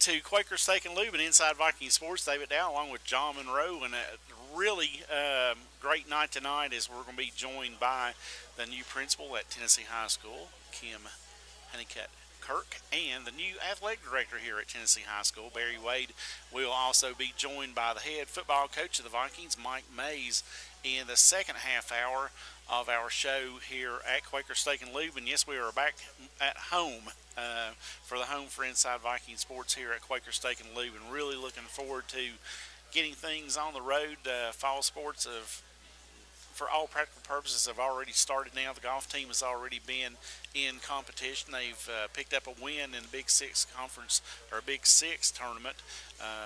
to Quaker Steak and Lube and Inside Viking Sports. David Dow along with John Monroe, and a really great night tonight as we're going to be joined by the new principal at Tennessee High School, Kim Honeycutt Kirk, and the new athletic director here at Tennessee High School, Barry Wade. We'll also be joined by the head football coach of the Vikings, Mike Mays, in the second half hour of our show here at Quaker Steak and Lube. And yes, we are back at home for the home for Inside Viking Sports here at Quaker Steak and Lube, and really looking forward to getting things on the road. Fall sports for all practical purposes, have already started now. The golf team has already been in competition. They've picked up a win in the Big Six conference, or Big Six tournament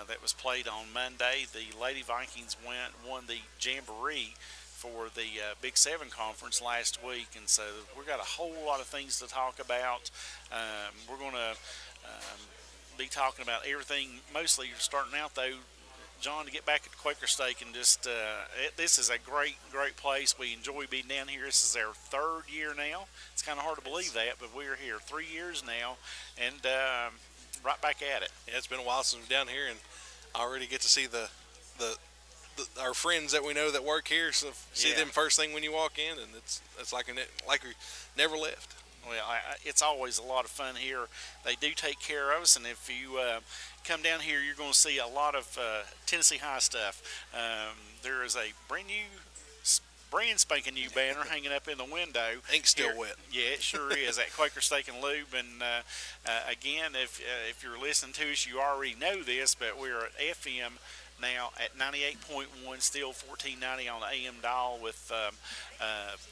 that was played on Monday. The Lady Vikings won the Jamboree for the Big Seven conference last week, and so we've got a whole lot of things to talk about. We're going to be talking about everything, mostly starting out though, John, to get back at Quaker Steak, and just this is a great place. We enjoy being down here. This is our third year now. It's kind of hard to believe that, but we're here 3 years now, and right back at it. Yeah, it's been a while since we've been down here, and I already get to see our friends that we know that work here. So see them first thing when you walk in, and it's like we never left. Well, it's always a lot of fun here. They do take care of us, and if you come down here, you're going to see a lot of Tennessee High stuff. There is a brand spanking new banner hanging up in the window. Ink's still wet. Yeah, it sure is, at Quaker Steak and Lube. And again, if you're listening to us, you already know this, but we're at FM now at 98.1, still 1490 on the AM dial, with the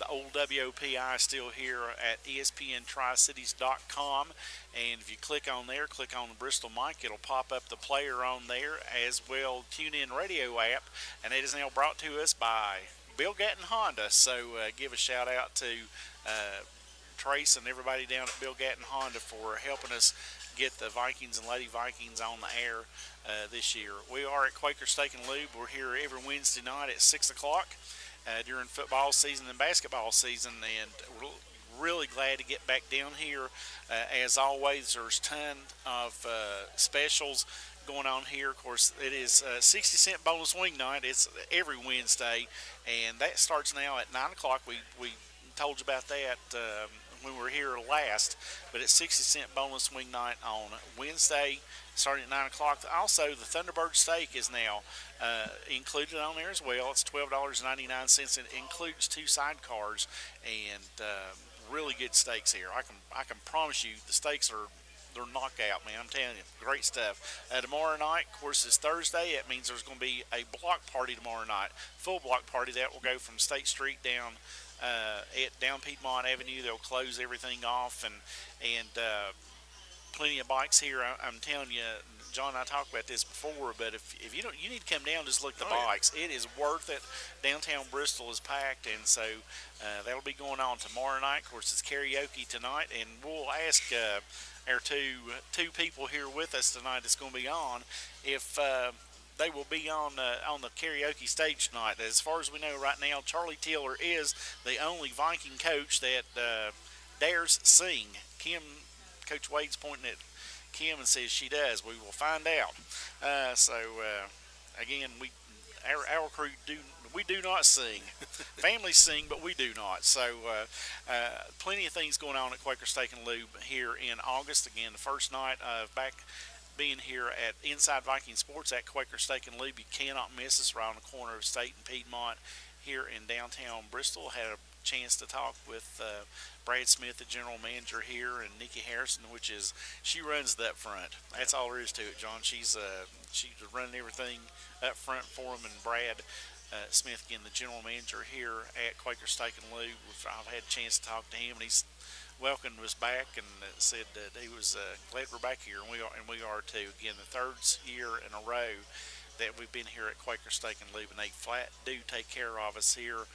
old WOPI still here at ESPNTriCities.com. And if you click on there, click on the Bristol mic, it'll pop up the player on there, as well TuneIn radio app. And it is now brought to us by Bill Gatton Honda. So give a shout out to Trace and everybody down at Bill Gatton Honda for helping us get the Vikings and Lady Vikings on the air this year. We are at Quaker Steak and Lube. We're here every Wednesday night at 6 o'clock during football season and basketball season, and we're really glad to get back down here. As always, there's a ton of specials going on here. Of course, it is 60-cent bonus wing night. It's every Wednesday, and that starts now at 9 o'clock. We told you about that when we were here last, but it's 60-cent bonus wing night on Wednesday starting at 9 o'clock. Also, the Thunderbird steak is now included on there as well. It's $12.99. It includes 2 sidecars, and really good steaks here. I can promise you the steaks they're knockout, man. I'm telling you, great stuff. Tomorrow night, of course, is Thursday. That means there's going to be a block party tomorrow night, full block party that will go from State Street down down Piedmont Avenue. They'll close everything off, and plenty of bikes here. I'm telling you, John and I talked about this before, but if you don't, you need to come down, just look at the bikes. Yeah. It is worth it. Downtown Bristol is packed, and so that'll be going on tomorrow night. Of course, it's karaoke tonight, and we'll ask our two people here with us tonight that's going to be on if they will be on the karaoke stage tonight. As far as we know right now, Charlie Tiller is the only Viking coach that dares sing. Coach Wade's pointing at Kim and says she does. We will find out. Again, our crew do not sing. Families sing, but we do not. So plenty of things going on at Quaker Steak and Lube here in August. Again, the first night of back being here at Inside Viking Sports at Quaker Steak and Lube. You cannot miss us right on the corner of State and Piedmont here in downtown Bristol. Had a chance to talk with Brad Smith, the general manager here, and Nikki Harrison, she runs the up front. That's all there is to it, John. She's running everything up front for him, and Brad Smith, again, the general manager here at Quaker Steak and Lube. I've had a chance to talk to him, and he's welcomed us back and said that he was glad we're back here, and we are too. Again, the third year in a row that we've been here at Quaker Steak and Lube, and they flat do take care of us here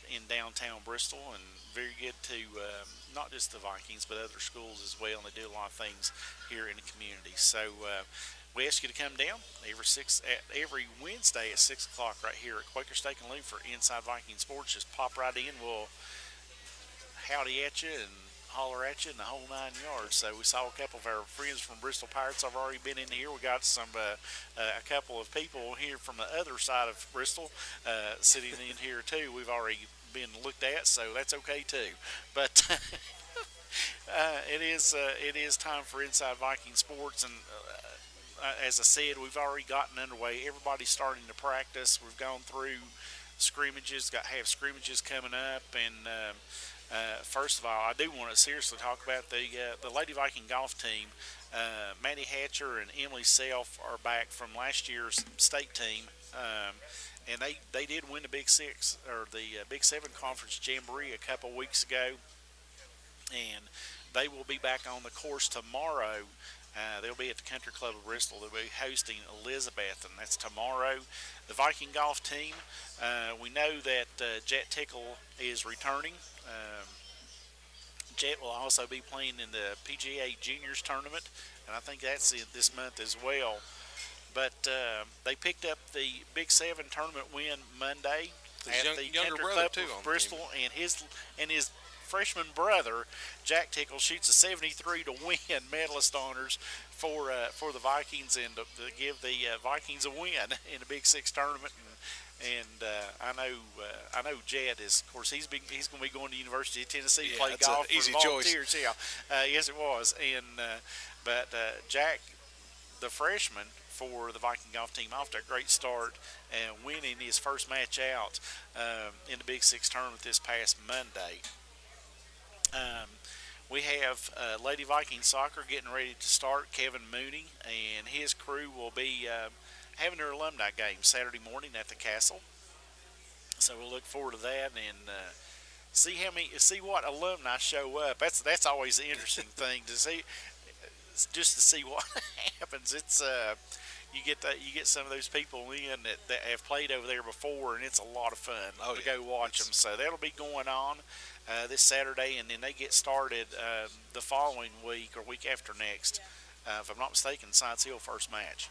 in downtown Bristol, and very good to not just the Vikings but other schools as well, and they do a lot of things here in the community. So we ask you to come down every Wednesday at 6 o'clock right here at Quaker Steak and Lube for Inside Viking Sports. Just pop right in. We'll howdy at you and holler at you in the whole 9 yards. So we saw a couple of our friends from Bristol Pirates. I've already been in here. We got a couple of people here from the other side of Bristol sitting in here too. We've already been looked at, so that's okay too. But it is time for Inside Viking Sports, and as I said, we've already gotten underway. Everybody's starting to practice. We've gone through scrimmages. Have scrimmages coming up, and first of all, I do want to seriously talk about the Lady Viking golf team. Maddie Hatcher and Emily Self are back from last year's state team, and they did win the Big Six or the Big Seven Conference Jamboree a couple weeks ago, and they will be back on the course tomorrow. They'll be at the Country Club of Bristol. They'll be hosting Elizabeth, and that's tomorrow. The Viking golf team, we know that Jet Tickle is returning. Jet will also be playing in the PGA Juniors tournament, and I think that's this month as well. But they picked up the Big Seven tournament win Monday at the Country Club of Bristol, and his freshman brother, Jack Tickle, shoots a 73 to win medalist honors for the Vikings and to give the Vikings a win in the Big Six tournament. And I know Jed is, of course, he's going to be going to University of Tennessee to play golf for the Volunteers. Choice. Yeah, yes, it was. And but Jack, the freshman for the Viking golf team, off to a great start and winning his first match out in the Big Six tournament this past Monday. We have Lady Viking Soccer getting ready to start. Kevin Mooney and his crew will be having their alumni game Saturday morning at the Castle. So we'll look forward to that and see what alumni show up. That's always the interesting thing to see, just to see what happens. It's you get some of those people in that have played over there before, and it's a lot of fun to go watch them. So that'll be going on this Saturday, and then they get started the following week or week after next. If I'm not mistaken, Science Hill first match.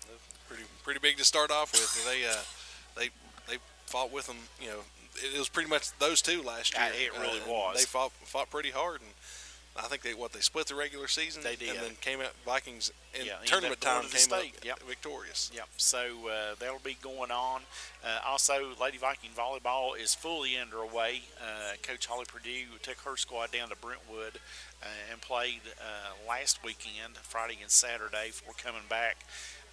Pretty big to start off with. They fought with them. You know, it was pretty much those two last year. It really was. They fought pretty hard, and I think they split the regular season. They did, and then came out Vikings in tournament time came up victorious. Yep. So that'll be going on. Also, Lady Viking volleyball is fully underway. Coach Holly Purdue took her squad down to Brentwood and played last weekend, Friday and Saturday, before coming back.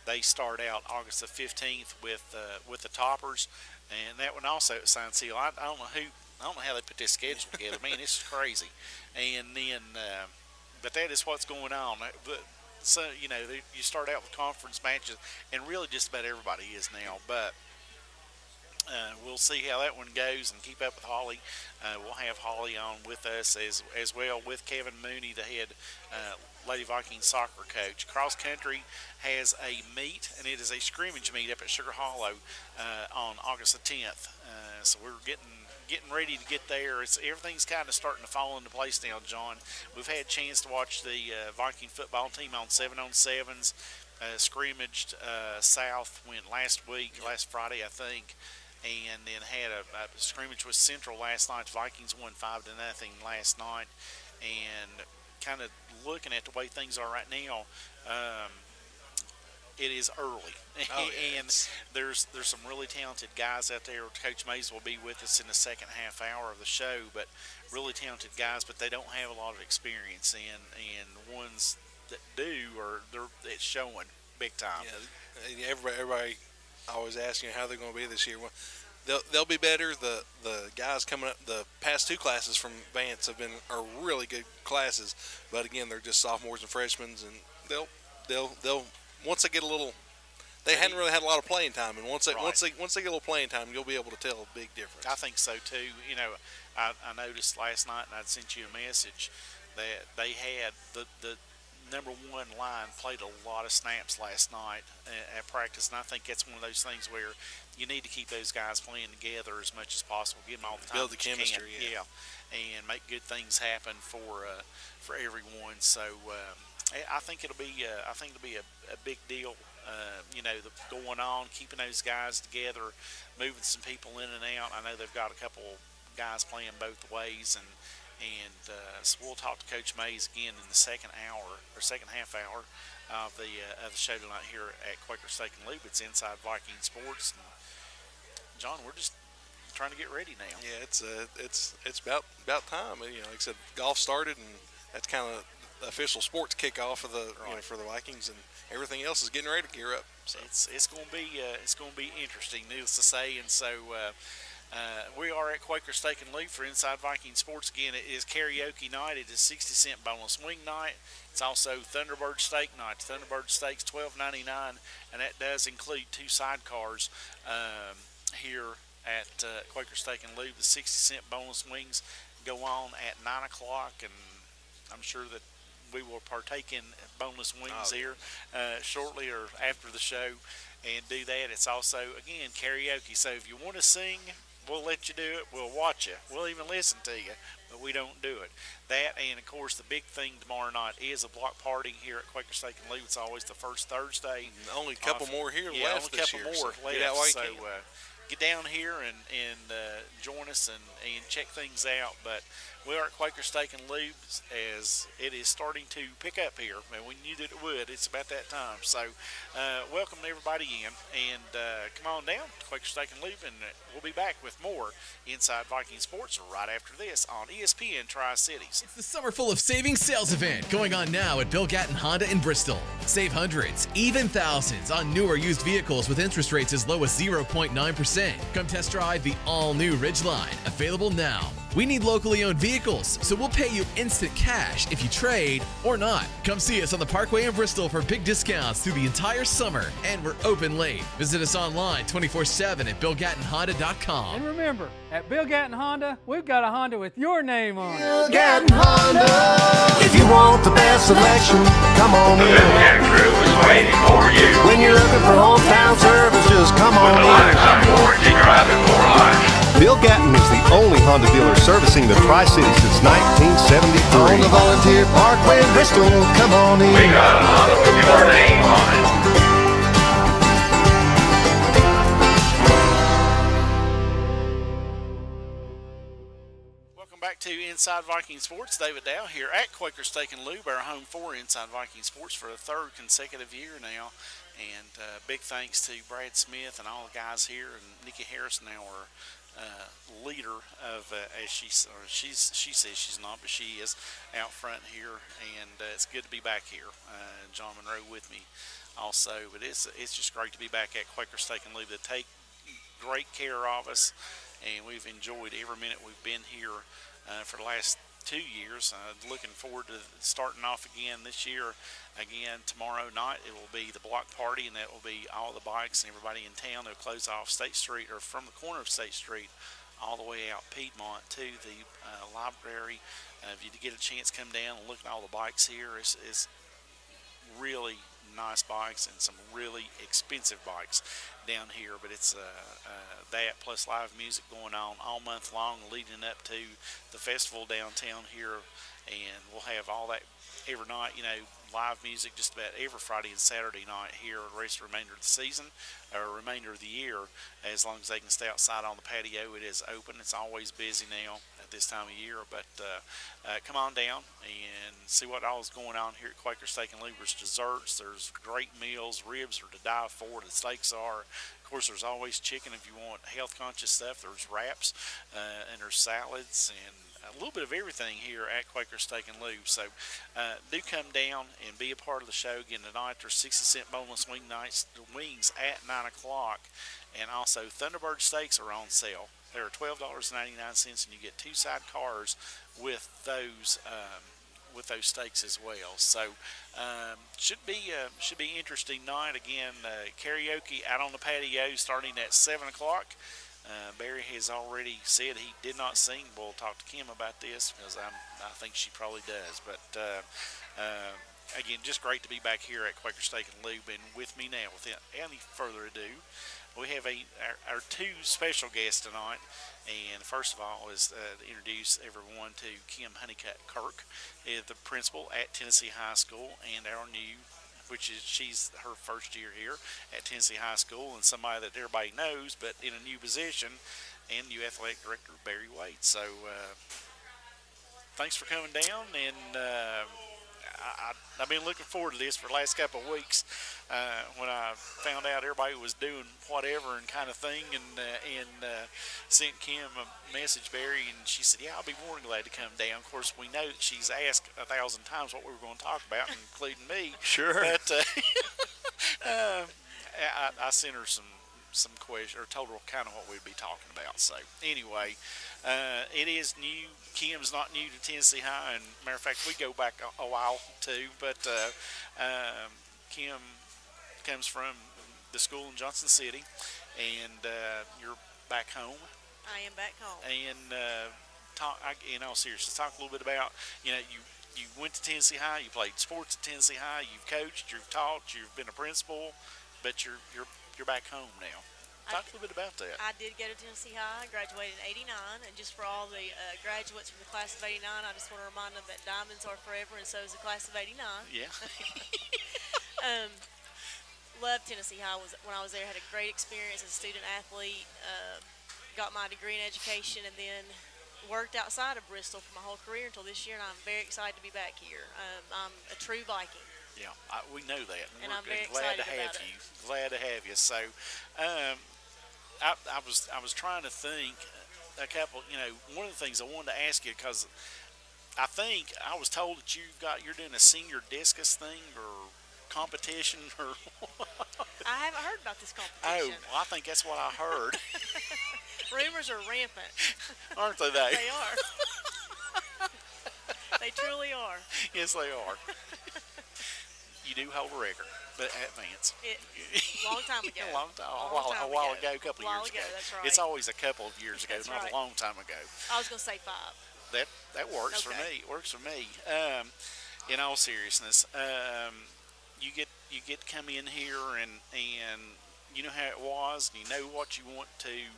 They start out August the 15th with the Toppers, and that one also at Science Hill. I don't know how they put this schedule together. Man, this is crazy. And then, but that is what's going on. So you start out with conference matches, and really just about everybody is now. But we'll see how that one goes and keep up with Holly. We'll have Holly on with us as well with Kevin Mooney, the head Lady Viking soccer coach. Cross country has a meet, and it is a scrimmage meet up at Sugar Hollow on August the 10th. So we're getting ready to get there. Everything's kind of starting to fall into place now, John. We've had a chance to watch the Viking football team on 7-on-7s. Scrimmaged south went last Friday, I think, and then had a scrimmage with Central last night. The Vikings won 5-0 last night, and kind of looking at the way things are right now, it is early, and there's some really talented guys out there. Coach Mays will be with us in the second half hour of the show, but really talented guys, but they don't have a lot of experience, and ones that do it's showing big time. Yeah, everybody always asking how they're going to be this year. Well, they'll be better. The guys coming up, the past two classes from Vance are really good classes, but again, they're just sophomores and freshmen, and they'll once they get a little, they hadn't really had a lot of playing time, and once they get a little playing time, you'll be able to tell a big difference. I think so too. I noticed last night, and I'd sent you a message that they had the number one line played a lot of snaps last night at practice, and I think that's one of those things where you need to keep those guys playing together as much as possible, give them all the time, build the chemistry, and make good things happen for everyone. So I think it'll be a big deal. Going on, keeping those guys together, moving some people in and out. I know they've got a couple guys playing both ways, and So we'll talk to Coach Mays again in the second hour or second half hour of the show tonight here at Quaker Steak and Lube. It's Inside Viking Sports. And John, we're just trying to get ready now. Yeah, it's about time. Like I said, golf started, and that's kind of the official sports kickoff for the for the Vikings, and everything else is getting ready to gear up. So it's going to be interesting, needless to say. And so we are at Quaker Steak and Lube for Inside Viking Sports. Again, it is karaoke night. It is 60-cent boneless wing night. It's also Thunderbird Steak night. Thunderbird Steaks $12.99, and that does include 2 sidecars here at Quaker Steak and Lube. The 60-cent boneless wings go on at 9 o'clock, and I'm sure that we will partake in boneless wings here shortly or after the show and do that. It's also, again, karaoke. So if you want to sing, we'll let you do it. We'll watch you. We'll even listen to you, but we don't do it. That, and of course, the big thing tomorrow night is a block party here at Quaker Steak and Lube. It's always the first Thursday. And only a couple more here yeah, left only a couple this year. more So left. get out while you So can. get down here and join us and check things out. But we are at Quaker Steak and Lube as it is starting to pick up here, and we knew that it would. It's about that time. So welcome everybody in, and come on down to Quaker Steak and Lube, and we'll be back with more Inside Viking Sports right after this on ESPN Tri-Cities. It's the Summer Full of Savings sales event going on now at Bill Gatton Honda in Bristol. Save hundreds, even thousands on new or used vehicles with interest rates as low as 0.9%. Come test drive the all-new Ridgeline, available now. We need locally owned vehicles, so we'll pay you instant cash if you trade or not. Come see us on the Parkway in Bristol for big discounts through the entire summer, and we're open late. Visit us online 24/7 at BillGattonHonda.com. And remember, at Bill Gatton Honda, we've got a Honda with your name on it. Bill Gatton Honda. If you want the best selection, come on in. The Bill Gatton crew is waiting for you. When you're looking for hometown service, just come on With the in. lifetime warranty, driving for life. Bill Gatton is the only Honda dealer servicing the Tri-Cities since 1973. On the Volunteer Parkway in Bristol, come on in. We got a Honda with your name on it. Welcome back to Inside Viking Sports. David Dow here at Quaker Steak and Lube, our home for Inside Viking Sports for the 3rd consecutive year now. And big thanks to Brad Smith and all the guys here, and Nikki Harrison, our leader of, as she says she's not, but she is out front here, and it's good to be back here. John Monroe with me also, but it's just great to be back at Quaker Steak and Lube. They take great care of us, and we've enjoyed every minute we've been here for the last 2 years. Looking forward to starting off again this year. Again, tomorrow night it will be the block party, and that will be all the bikes and everybody in town. They'll close off State Street, or from the corner of State Street all the way out Piedmont to the library. If you get a chance, come down and look at all the bikes here. It's really nice bikes and some really expensive bikes down here, but it's that plus live music going on all month long leading up to the festival downtown here, and we'll have all that every night, live music just about every Friday and Saturday night here the rest of the remainder of the season, or remainder of the year, as long as they can stay outside on the patio. It is open. It's always busy now at this time of year, but come on down and see what all is going on here at Quaker Steak and Lube. There's desserts, there's great meals, ribs are to die for, the steaks are. Of course, there's always chicken if you want health conscious stuff. There's wraps and there's salads and a little bit of everything here at Quaker Steak and Lube. So do come down and be a part of the show. Again, tonight there's 60-cent boneless wing nights, the wings at 9 o'clock, and also Thunderbird steaks are on sale. They're $12.99, and you get 2 sidecars with those steaks as well. So should be interesting night. Again, karaoke out on the patio starting at 7 o'clock. Barry has already said he did not sing. We'll talk to Kim about this because I think she probably does. But again, just great to be back here at Quaker Steak and Lube. And with me now, without any further ado, we have our 2 special guests tonight. And first of all is to introduce everyone to Kim Honeycutt Kirk, the principal at Tennessee High School, and our new, she's her first year here at Tennessee High School, and somebody that everybody knows, but in a new position, and new athletic director Barry Wade. So thanks for coming down, and I've been looking forward to this for the last couple of weeks. When I found out everybody was doing whatever and kind of thing, and sent Kim a message, Barry, and she said, "Yeah, I'll be more than glad to come down." Of course, we know that she's asked 1,000 times what we were going to talk about, including me. Sure. But I sent her some questions, or told her kind of what we'd be talking about. So anyway, it is new. Kim's not new to Tennessee High, and matter of fact, we go back a while too. But Kim comes from the school in Johnson City, and you're back home. I am back home. And in all seriousness, talk a little bit about, you went to Tennessee High, you played sports at Tennessee High, you've coached, you've taught, you've been a principal, but you're back home now. Talk a little bit about that. I did go to Tennessee High. I graduated in '89, and just for all the graduates from the class of '89, I just want to remind them that diamonds are forever, and so is the class of '89. Yeah. Loved Tennessee High. When I was there, had a great experience as a student athlete. Got my degree in education, and then worked outside of Bristol for my whole career until this year, and I'm very excited to be back here. I'm a true Viking. Yeah, we know that. And I'm very glad to excited have about you. Glad to have you. So, I was trying to think a couple. One of the things I wanted to ask you, because I think I was told that you're doing a senior discus thing or competition or. I haven't heard about this competition. Oh, well, I think that's what I heard. Rumors are rampant. Aren't they? They are. They truly are. Yes, they are. You do hold a record, but at Vance. Long time ago. A while ago, a couple of years ago. That's right. It's always a couple of years ago, That's not right. a long time ago. I was going to say 5. That works for Okay. me. Works for me. In all seriousness, you get to come in here and you know how it was. And you know what you want to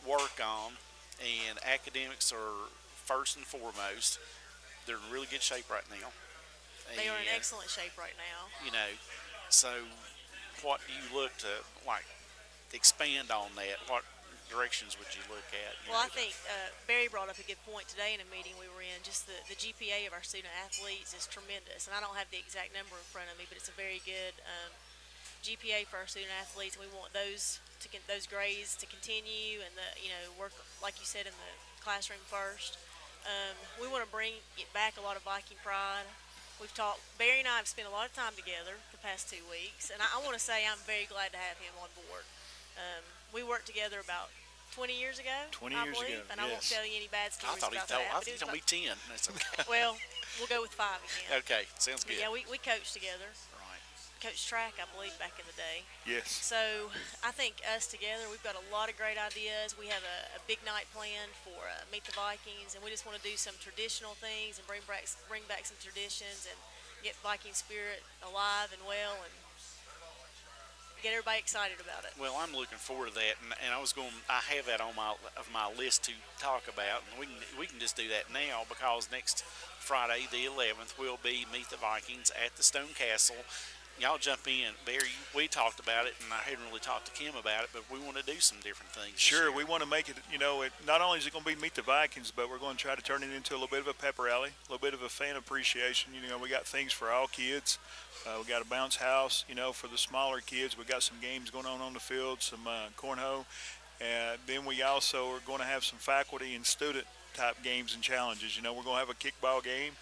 work on, and academics are first and foremost. They're in really good shape right now. They are in excellent shape right now. So what do you look to expand on that? What directions would you look at? Well, I think Barry brought up a good point today in a meeting we were in. Just the GPA of our student athletes is tremendous, and I don't have the exact number in front of me, but it's a very good GPA for our student athletes. We want those grades to continue, and work, like you said, in the classroom first. We want to bring back a lot of Viking pride. We've talked. Barry and I have spent a lot of time together the past 2 weeks, and I want to say I'm very glad to have him on board. We worked together about 20 years ago, 20 I years believe, ago, and I won't yes. tell you any bad I stories thought he about told. that. I but it think was he'll be 10. That's okay. well, we'll go with 5 again. Okay, sounds But good. yeah, we coached together. Right. Coached track, I believe, back in the day. Yes. So I think us together, we've got a lot of great ideas. We have a big night planned for Meet the Vikings, and we just want to do some traditional things and bring back some traditions and get Viking spirit alive and well, and get everybody excited about it. Well, I'm looking forward to that, and I have that on my list to talk about, and we can just do that now, because next Friday, the 11th, will be Meet the Vikings at the Stone Castle. Y'all jump in. Barry, we talked about it, and I hadn't really talked to Kim about it, but we want to do some different things. Sure, we want to make it, not only is it going to be Meet the Vikings, but we're going to try to turn it into a little bit of a pep rally, a little bit of a fan appreciation. We got things for all kids. We got a bounce house, for the smaller kids. We got some games going on the field, some cornhole. And then we also are going to have some faculty and student type games and challenges. We're going to have a kickball game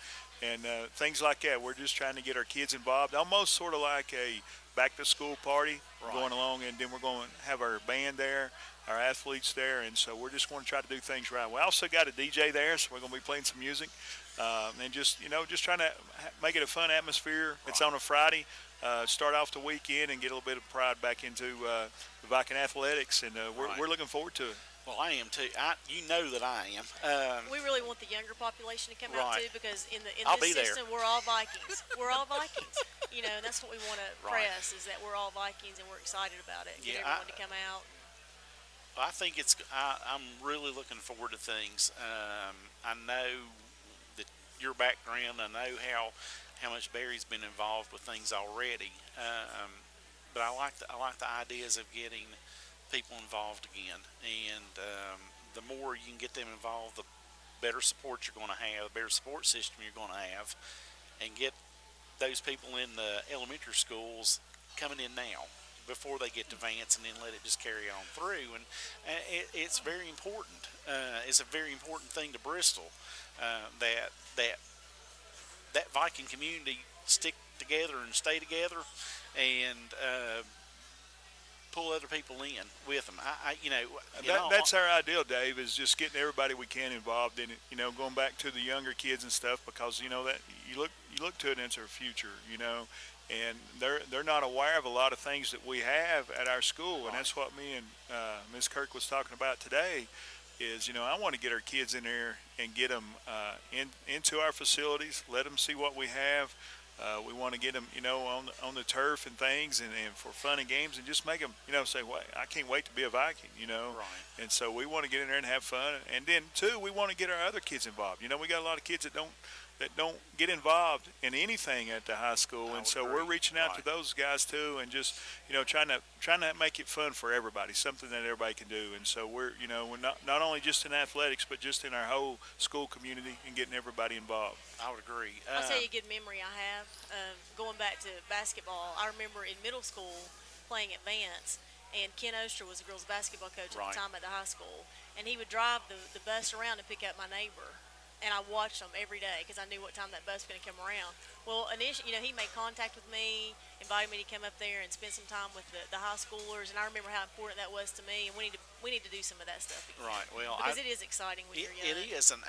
and things like that. We're just trying to get our kids involved, almost sort of like a back-to-school party going along, and then we're going to have our band there, our athletes there, and so we're just going to try to do things right. We also got a DJ there, so we're going to be playing some music, and just trying to make it a fun atmosphere. It's on a Friday. Start off the weekend and get a little bit of pride back into the Viking athletics, and we're looking forward to it. Well, I am too. You know that I am. We really want the younger population to come out too, because in I'll this be there. system, we're all Vikings. We're all Vikings. And that's what we want to press, is that we're all Vikings and we're excited about it. Get everyone to come out. I think I'm really looking forward to things. I know that your background. I know how much Barry's been involved with things already. But I like the ideas of getting people involved again, and the more you can get them involved, the better support you're going to have, the better support system you're going to have, and get those people in the elementary schools coming in now before they get to Vance, and then let it just carry on through. And it's very important. It's a very important thing to Bristol, that Viking community stick together and stay together, and pull other people in with them. That's our ideal, Dave, is just getting everybody we can involved in it. Going back to the younger kids and stuff, because that you look to it and it's our future. And they're not aware of a lot of things that we have at our school, and that's what me and Ms. Kirk was talking about today. Is I want to get our kids in there and get them into our facilities, let them see what we have. We want to get them, on the turf and things, and for fun and games, and just make them, say, "Well, I can't wait to be a Viking," Right. And so we want to get in there and have fun, and then too, we want to get our other kids involved. We got a lot of kids that don't get involved in anything at the high school, and so we're reaching out to those guys too, and just trying to make it fun for everybody, something that everybody can do. And so we're not only just in athletics, but just in our whole school community and getting everybody involved. I would agree. I'll tell you a good memory I have going back to basketball. I remember in middle school playing at Vance, and Ken Oster was the girls' basketball coach at the time at the high school, and he would drive the bus around and pick up my neighbor. And I watched them every day because I knew what time that bus was going to come around. Well, initially, he made contact with me, invited me to come up there and spend some time with the high schoolers, and I remember how important that was to me. And we need to do some of that stuff again. Right. Well, because it is exciting when you're young. It is, and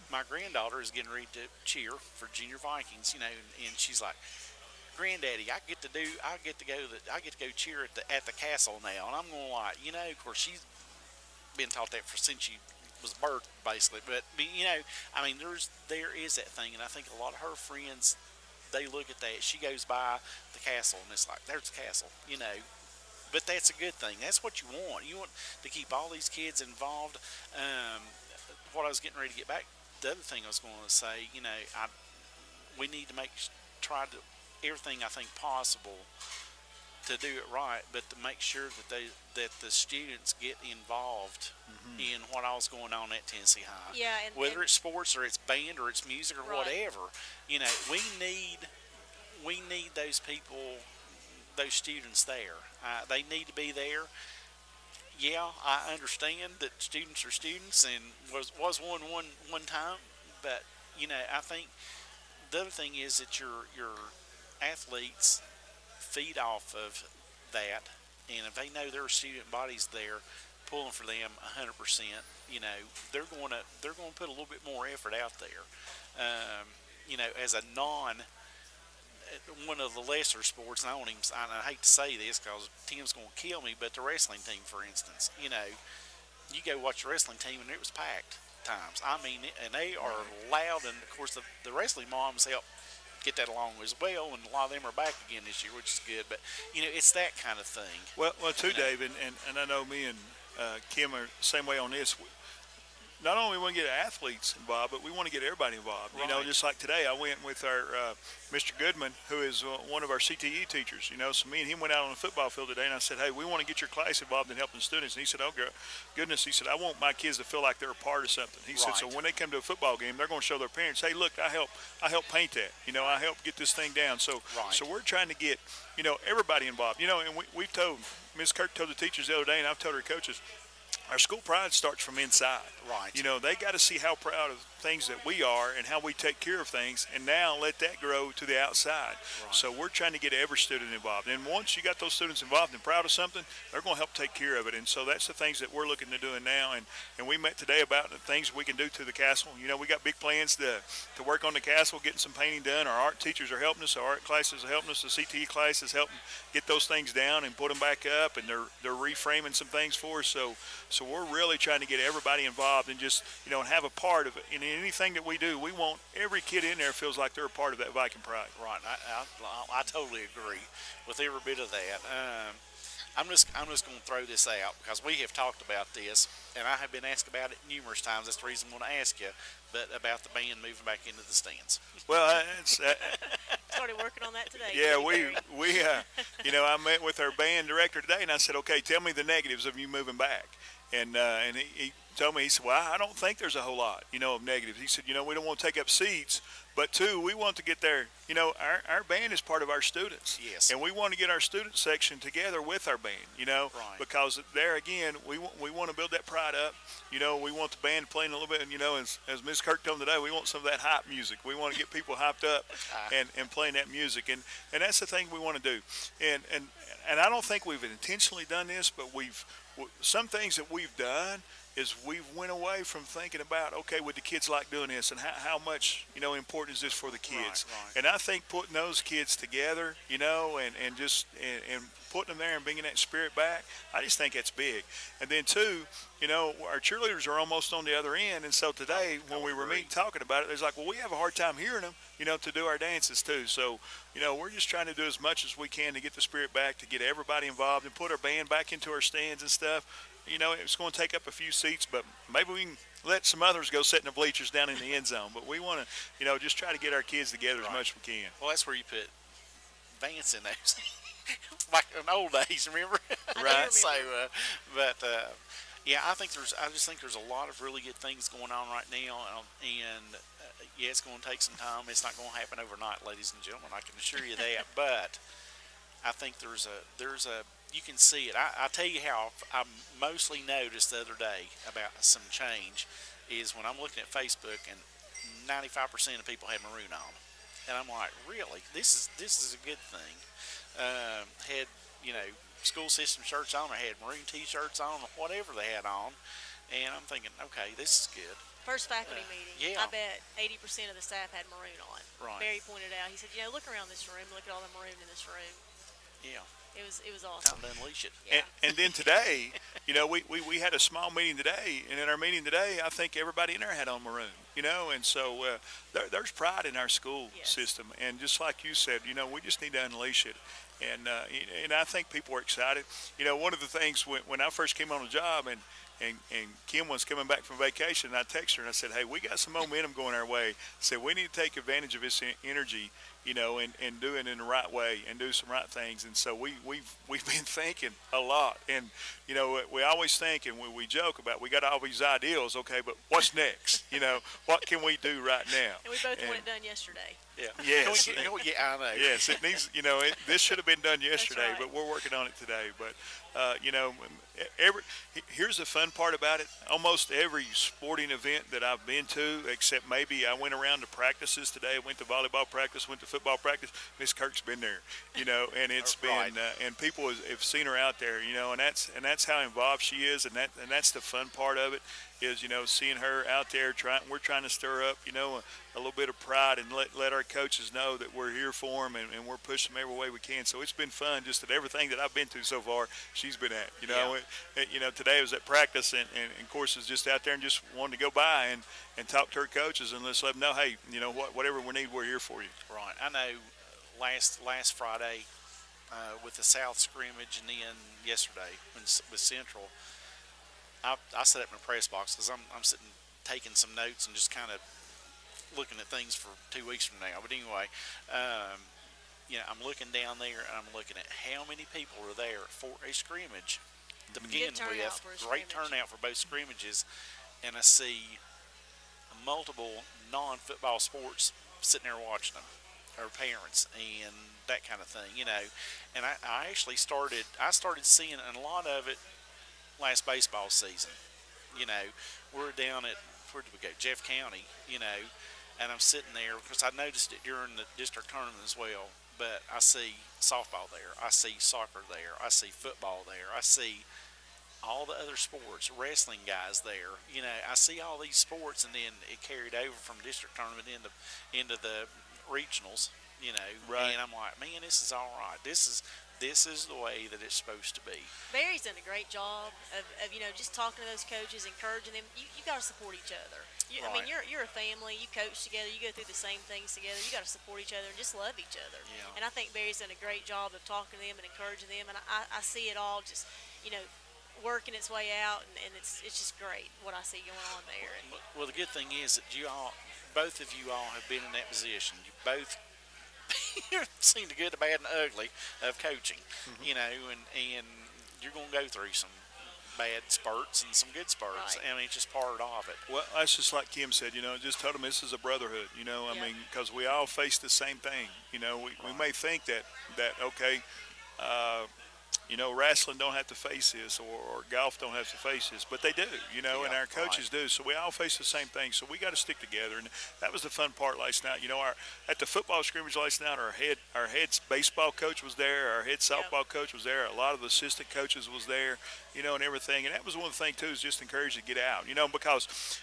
my granddaughter is getting ready to cheer for Junior Vikings, and she's like, "Granddaddy, I get to go cheer at the castle now," and I'm going like, of course she's been taught that since she was birthed, basically. But there is that thing, and I think a lot of her friends, they look at that. She goes by the castle, and it's like, there's the castle, But that's a good thing. That's what you want. You want to keep all these kids involved. What I was getting ready to get back, the other thing I was going to say, we need to try to everything I think possible to do it right, but to make sure that the students get involved in what all's going on at Tennessee High. Yeah, whether it's sports or it's band or it's music or whatever, we need those people, those students there. They need to be there. Yeah, I understand that students are students, and was one time, but I think the other thing is that your athletes feed off of that, and if they know there are student bodies there pulling for them 100%, they're going to put a little bit more effort out there. As a one of the lesser sports, and I hate to say this because Tim's going to kill me, but the wrestling team, for instance, you go watch the wrestling team and it was packed times. And they are loud, and of course the wrestling moms help get that along as well, and a lot of them are back again this year, which is good. But it's that kind of thing. Well, too, Dave, and I know me and Kim are the same way on this. Not only want to get athletes involved, but we want to get everybody involved. Right. Just like today, I went with our Mr. Goodman, who is one of our CTE teachers. So me and him went out on the football field today, and I said, "Hey, we want to get your class involved in helping students." And he said, "Oh, goodness," he said, "I want my kids to feel like they're a part of something." He said, "So when they come to a football game, they're going to show their parents, hey, look, I help paint that. I help get this thing down." So we're trying to get everybody involved. And we've told Ms. Kirk told the teachers the other day, and I've told her coaches, our school pride starts from inside. Right. They got to see how proud of things that we are and how we take care of things, and now let that grow to the outside. Right. So we're trying to get every student involved. And once you got those students involved and proud of something, they're going to help take care of it. And so that's the things that we're looking to doing now. And we met today about the things we can do to the castle. We got big plans to work on the castle, getting some painting done. Our art teachers are helping us. Our art classes are helping us. The CTE class is helping get those things down and put them back up. And they're reframing some things for us. So we're really trying to get everybody involved and just, and have a part of it. And anything that we do, we want every kid in there feels like they're a part of that Viking pride. Right. I totally agree with every bit of that. I'm just going to throw this out because we have talked about this, and I have been asked about it numerous times. That's the reason I'm going to ask you, but about the band moving back into the stands. Well, started working on that today. Yeah, I met with our band director today, and I said, okay, tell me the negatives of you moving back. And he told me, he said, well, I don't think there's a whole lot, of negatives. He said, we don't want to take up seats, but two, we want to get there. Our band is part of our students. Yes. And we want to get our student section together with our band, Right. because there again, we want to build that pride up. We want the band playing a little bit, and as Ms. Kirk told me today, we want some of that hype music. We want to get people hyped up and playing that music, and that's the thing we want to do. And I don't think we've intentionally done this, but some things that we've done is we've went away from thinking about, okay, would the kids like doing this, and how much, important is this for the kids? Right. And I think putting those kids together, and just putting them there and bringing that spirit back, I just think that's big. And then two, our cheerleaders are almost on the other end, and so today when we were meeting talking about it, there's like, well, we have a hard time hearing them, to do our dances too. So, we're just trying to do as much as we can to get the spirit back, to get everybody involved and put our band back into our stands and stuff. It's going to take up a few seats, but maybe we can let some others go sit in the bleachers down in the end zone. But we want to, just try to get our kids together as much as we can. Well, that's where you put Vance in those, like in old days, remember? Right. So, yeah, I just think there's a lot of really good things going on right now, and yeah, it's going to take some time. It's not going to happen overnight, ladies and gentlemen. I can assure you that. But I think there's a you can see it. I tell you how I mostly noticed the other day about some change is when I'm looking at Facebook and 95% of people have maroon on, and I'm like, really? This is a good thing. Had school system shirts on, or had maroon T-shirts on, or whatever they had on, and I'm thinking, okay, this is good. First faculty meeting, yeah. I bet 80% of the staff had maroon on. Right. Barry pointed out, he said, look around this room, look at all the maroon in this room. Yeah. It was awesome. Time to unleash it. Yeah. And then today, we had a small meeting today, and in our meeting today, I think everybody in there had on maroon, and so there's pride in our school system, and just like you said, we just need to unleash it, and I think people are excited. One of the things when I first came on the job, and Kim was coming back from vacation, and I texted her and I said, hey, we got some momentum going our way. I said, we need to take advantage of this energy, and do it in the right way and do some right things. And so we've been thinking a lot. And, we always think, and we joke about, we got all these ideals, okay, but what's next? What can we do right now? And we both want it done yesterday. Yeah. Yes. Yeah, I know. Yes, it needs, this should have been done yesterday, right. but we're working on it today. But, here's the fun part about it. Almost every sporting event that I've been to, except maybe I went around to practices today. I went to volleyball practice, went to football practice. Miss Kirk's been there, and it's been, and people have seen her out there, and that's how involved she is, and that's the fun part of it. Is seeing her out there we're trying to stir up a little bit of pride and let our coaches know that we're here for them, and we're pushing them every way we can. So it's been fun just at everything that I've been to so far. She's been at today I was at practice, and of course is just out there and just wanted to go by and talk to her coaches and let's let them know, hey, whatever we need, we're here for you. Right. I know last Friday with the South scrimmage, and then yesterday with Central, I set up in a press box because I'm sitting taking some notes and just kind of looking at things for 2 weeks from now. But anyway, I'm looking down there and I'm looking at how many people are there for a scrimmage to begin with. Great turnout for both scrimmages, and I see multiple non-football sports sitting there watching them, or parents and that kind of thing, And I actually started seeing a lot of it last baseball season. We're down at, where did we go? Jeff County, and I'm sitting there because I noticed it during the district tournament as well. But I see softball there, I see soccer there, I see football there, I see all the other sports, wrestling guys there. I see all these sports, and then it carried over from district tournament into the regionals. Right. And I'm like, man, this is all right. This is the way that it's supposed to be. Barry's done a great job of just talking to those coaches, encouraging them. You got to support each other. I mean, you're a family. You coach together. You go through the same things together. You got to support each other and just love each other. Yeah. And I think Barry's done a great job of talking to them and encouraging them. And I see it all just working its way out, and it's just great what I see going on there. Well, the good thing is that both of you all have been in that position. You both seen the good, the bad, and the ugly of coaching, and you're going to go through some bad spurts and some good spurts. Right. I mean, it's just part of it. Well, that's just like Kim said, just told them this is a brotherhood, I Yep. mean, because we all face the same thing. We may think that okay, wrestling don't have to face this or golf don't have to face this, but they do, and our coaches do. So we all face the same thing. So we got to stick together. And that was the fun part last night. At the football scrimmage last night, our head baseball coach was there. Our head softball coach was there. A lot of the assistant coaches was there, and everything. And that was one thing, too, is just encourage you to get out, because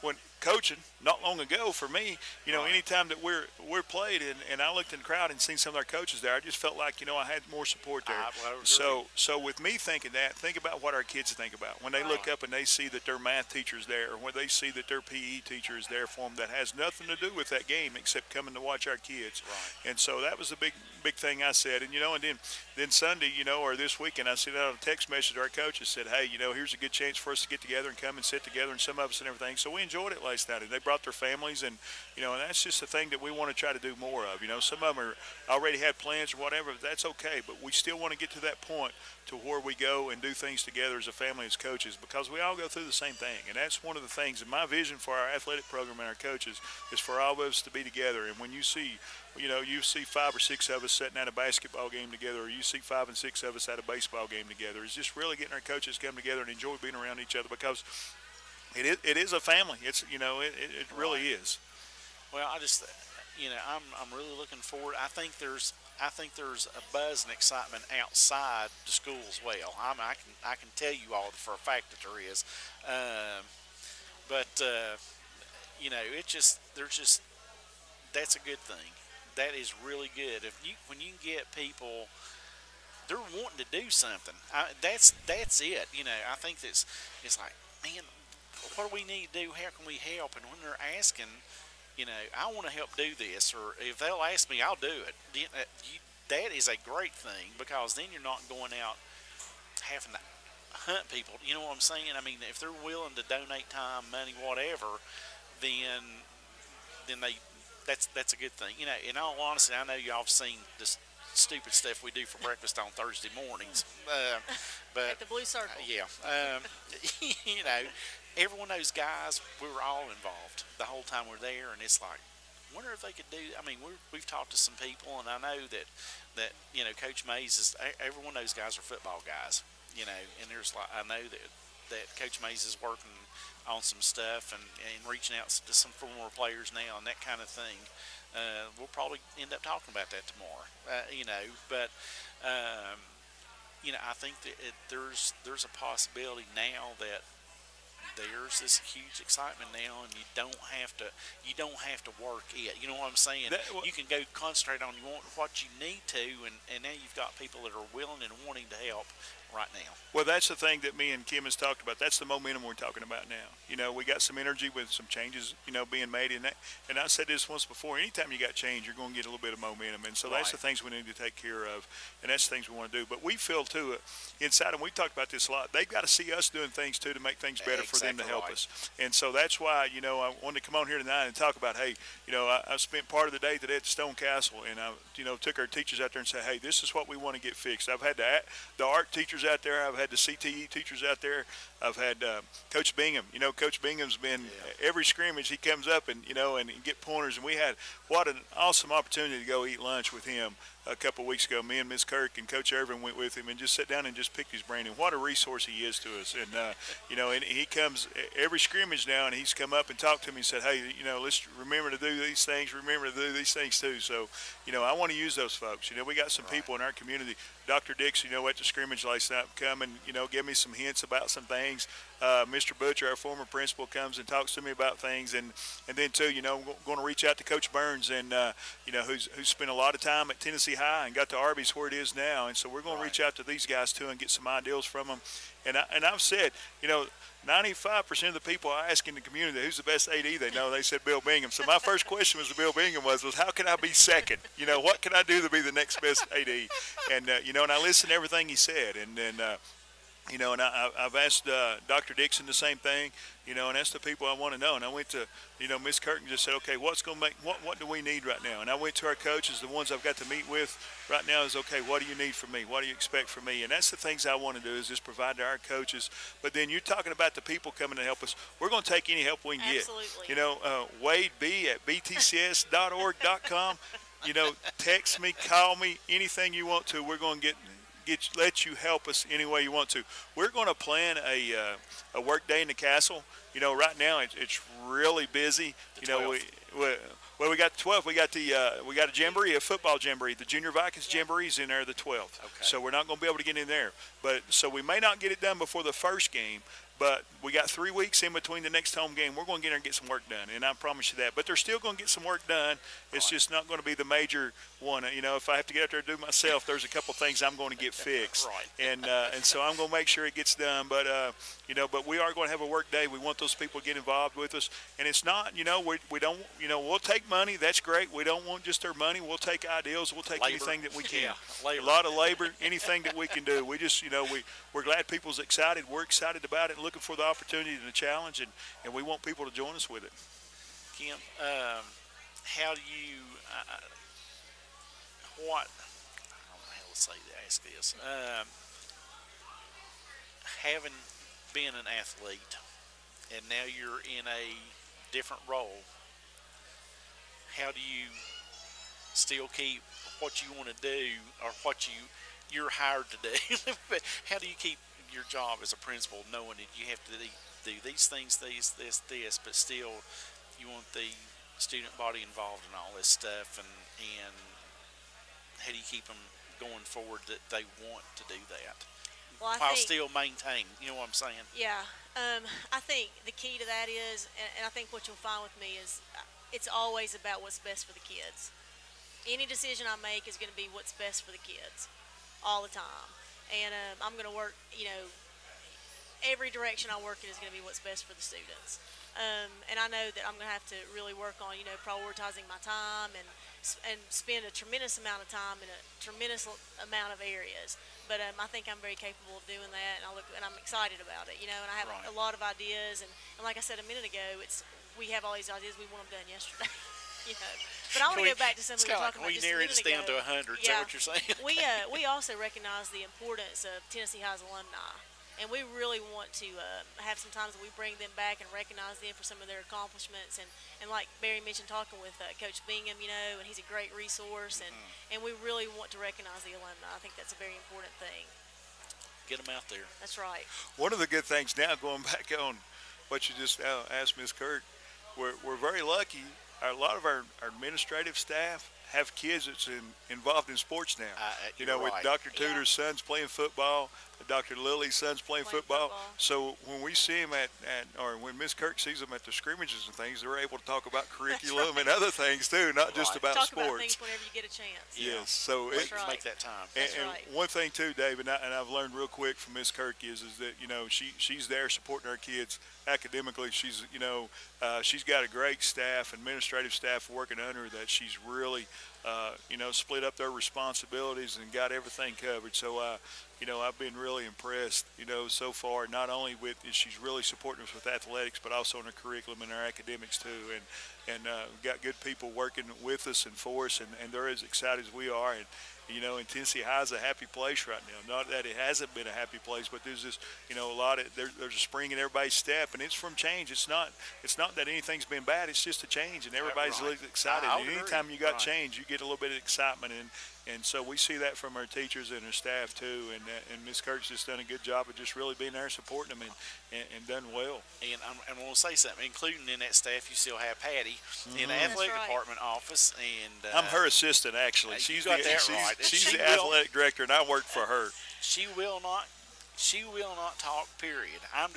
when coaching not long ago for me, anytime that we're played and I looked in the crowd and seen some of our coaches there, I just felt like, I had more support there. So with me thinking that, think about what our kids think about. When they look up and they see that their math teacher's there, or when they see that their PE teacher is there for them that has nothing to do with that game except coming to watch our kids. Right. And so that was the big thing I said. And, and then Sunday, or this weekend, I sent out a text message to our coaches, said, hey, here's a good chance for us to get together and come and sit together, and some of us and everything. So we enjoyed it last night, and they brought their families, and and that's just the thing that we want to try to do more of. Some of them are already had plans or whatever. That's okay, but we still want to get to that point to where we go and do things together as a family, as coaches, because we all go through the same thing. And that's one of the things, and my vision for our athletic program and our coaches is for all of us to be together. And when you see 5 or 6 of us sitting at a basketball game together, or you see 5 and 6 of us at a baseball game together, it's just really getting our coaches come together and enjoy being around each other, because it is a family. It's it really is. Well, I'm really looking forward. I think there's a buzz and excitement outside the school as well. I can tell you all for a fact that there is, but that's a good thing. That is really good. When you can get people, they're wanting to do something. That's it. I think it's like, man, what do we need to do? How can we help? And when they're asking, I want to help do this, or if they'll ask me, I'll do it. That is a great thing, because then you're not going out having to hunt people. You know what I'm saying? I mean, if they're willing to donate time, money, whatever, then that's a good thing. In all honesty, I know y'all have seen this stupid stuff we do for breakfast on Thursday mornings, but at the Blue Circle. Yeah, every one of those guys, we were all involved the whole time we're there, and it's like, wonder if they could do. I mean, we've talked to some people, and I know that Coach Mays is. Every one of those guys are football guys, and there's like, I know that Coach Mays is working on some stuff and reaching out to some former players now and that kind of thing. We'll probably end up talking about that tomorrow, but I think that there's a possibility now that there's this huge excitement now, and you don't have to work it. You know what I'm saying? You can go concentrate on what you need to, and now you've got people that are willing and wanting to help right now. Well, that's the thing that me and Kim has talked about. That's the momentum we're talking about now. We got some energy with some changes, being made in that. And I said this once before, anytime you got change, you're going to get a little bit of momentum. And so that's the things we need to take care of, and that's the things we want to do. But we feel, too, inside, and we've talked about this a lot, they've got to see us doing things, too, to make things better for them to help us. And so that's why, I wanted to come on here tonight and talk about, hey, I spent part of the day today at the Stone Castle, and I, took our teachers out there and said, hey, this is what we want to get fixed. I've had the art teachers out there. I've had the CTE teachers out there. I've had Coach Bingham. Coach Bingham's been every scrimmage. He comes up and and get pointers. And we had what an awesome opportunity to go eat lunch with him a couple of weeks ago. Me and Miss Kirk and Coach Irvin went with him and just sat down and just picked his brain. And what a resource he is to us. And and he comes every scrimmage now, and he's come up and talked to me and said, hey, let's remember to do these things. Remember to do these things too. So I want to use those folks. We got some people in our community. Dr. Dix, at the scrimmage last night, come and give me some hints about some things. Mr. Butcher, our former principal, comes and talks to me about things, and then too, I'm going to reach out to Coach Burns, and who's spent a lot of time at Tennessee High and got to Arby's where it is now, and so we're going to reach out to these guys too and get some ideas from them. And I've said, 95% of the people I ask in the community who's the best AD they know, they said Bill Bingham. So my first question was to Bill Bingham was how can I be second? What can I do to be the next best AD? And and I listened to everything he said, and then You know, and I've asked Dr. Dixon the same thing, you know, and that's the people I want to know. And I went to, you know, Miss Curtin just said, okay, what's going to make, what do we need right now? And I went to our coaches, the ones I've got to meet with right now is, okay, what do you need from me? What do you expect from me? And that's the things I want to do is just provide to our coaches. But then you're talking about the people coming to help us. We're going to take any help we can Absolutely. get. You know, Wade B at btcs.org.com. You know, text me, call me, anything you want to. We're going to let you help us any way you want to. We're going to plan a work day in the castle. You know, right now it's really busy. You know, we got 12. We got a jamboree, a football jamboree. The Junior Vikings jamboree is in there the 12th. Okay. So we're not going to be able to get in there. But so we may not get it done before the first game. But we got 3 weeks in between the next home game. We're going to get there and get some work done, and I promise you that. But they're still going to get some work done. It's just not going to be the major one. You know, if I have to get out there and do it myself, there's a couple things I'm going to get fixed. Right. And so I'm going to make sure it gets done. But, you know, but we are going to have a work day. We want those people to get involved with us. And it's not, you know, we don't, you know, we'll take money. That's great. We don't want just their money. We'll take ideals. We'll take anything that we can. A lot of labor, anything that we can do. We just, you know, we're glad people's excited. We're excited about it, looking for the opportunity and the challenge, and we want people to join us with it. Kim, how do you, what, I don't know how to ask this, having been an athlete and now you're in a different role, how do you still keep what you want to do or what you're hired to do? How do you keep your job as a principal knowing that you have to do these things, this, but still you want the student body involved in all this stuff, and how do you keep them going forward that they want to do that while still maintain, you know what I'm saying? Yeah, I think the key to that is, and I think what you'll find with me is it's always about what's best for the kids. Any decision I make is going to be what's best for the kids all the time. And I'm going to work, you know, every direction I work in is going to be what's best for the students. And I know that I'm going to have to really work on, you know, prioritizing my time and spend a tremendous amount of time in a tremendous amount of areas. But I think I'm very capable of doing that, and I'm excited about it, you know. And I have a lot of ideas, and like I said a minute ago, we have all these ideas. We want them done yesterday. You know, but I want to go back to something we were talking about just a minute ago. We narrowed it down to 100. Is that what you're saying? We also recognize the importance of Tennessee High's alumni, and we really want to have some times that we bring them back and recognize them for some of their accomplishments. And like Barry mentioned, talking with Coach Bingham, you know, and he's a great resource, and we really want to recognize the alumni. I think that's a very important thing. Get them out there. That's right. One of the good things now, going back on what you just asked Ms. Kurt, we're very lucky. A lot of our administrative staff have kids that's involved in sports now. You know, with Dr. Tudor's sons playing football, Dr. Lily's sons playing football. So when we see them or when Miss Kirk sees them at the scrimmages and things, they're able to talk about curriculum and other things too, not just about sports. Talk about things whenever you get a chance. Yes, so make that time. And one thing too, Dave, and I've learned real quick from Miss Kirk is that, you know, she's there supporting our kids academically. She's, you know, she's got a great staff, administrative staff working under her that she's really, you know, split up their responsibilities and got everything covered. So, you know, I've been really impressed, you know, so far, not only with, she's really supporting us with athletics, but also in her curriculum and our academics too. And we've got good people working with us and for us, and they're as excited as we are. And, you know, and Tennessee High is a happy place right now. Not that it hasn't been a happy place, but there's this, you know, there's a spring in everybody's step, and it's from change. It's not that anything's been bad. It's just a change, and everybody's really excited. And anytime you got change, you get a little bit of excitement, and so we see that from our teachers and our staff too. And Ms. Kirk's just done a good job of just really being there, supporting them, and done well. And I'm going to say something, including in that staff, you still have Patty in the athletic department office, and I'm her assistant actually. She's the athletic director, and I work for her. She will not talk. Period. I've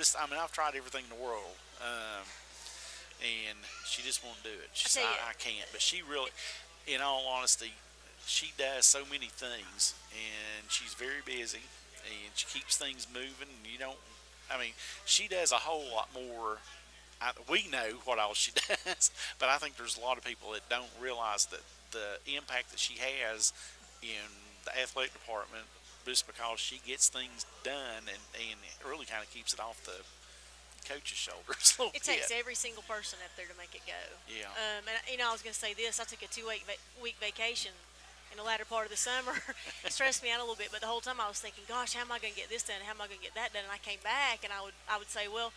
tried everything in the world, and she just won't do it. She said, I can't. But she really, in all honesty, she does so many things, and she's very busy, and she keeps things moving. She does a whole lot more. We know what all she does, but I think there's a lot of people that don't realize that the impact that she has in the athletic department, just because she gets things done and it really kind of keeps it off the coach's shoulders a little It takes bit. every single person up there to make it go. Yeah. And I was going to say this. I took a 2-week vacation in the latter part of the summer. It stressed me out a little bit, but the whole time I was thinking, gosh, how am I going to get this done? How am I going to get that done? And I came back and I would say, well,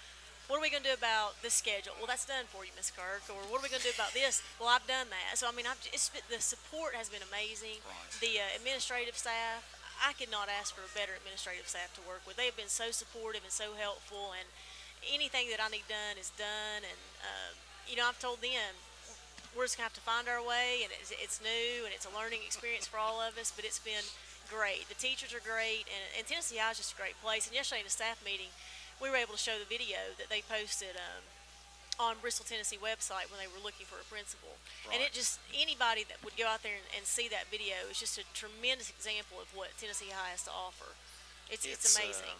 what are we going to do about this schedule? Well, that's done for you, Miss Kirk. Or what are we going to do about this? Well, I've done that. So, I mean, the support has been amazing. Right. The administrative staff, I could not ask for a better administrative staff to work with. They've been so supportive and so helpful, and anything that I need done is done. And, I've told them we're just going to have to find our way, and it's new, and it's a learning experience for all of us, but it's been great. The teachers are great, and Tennessee High is just a great place. And yesterday in the staff meeting, we were able to show the video that they posted on Bristol, Tennessee website when they were looking for a principal. Right. And it just, anybody that would go out there and see that video is just a tremendous example of what Tennessee High has to offer. It's amazing.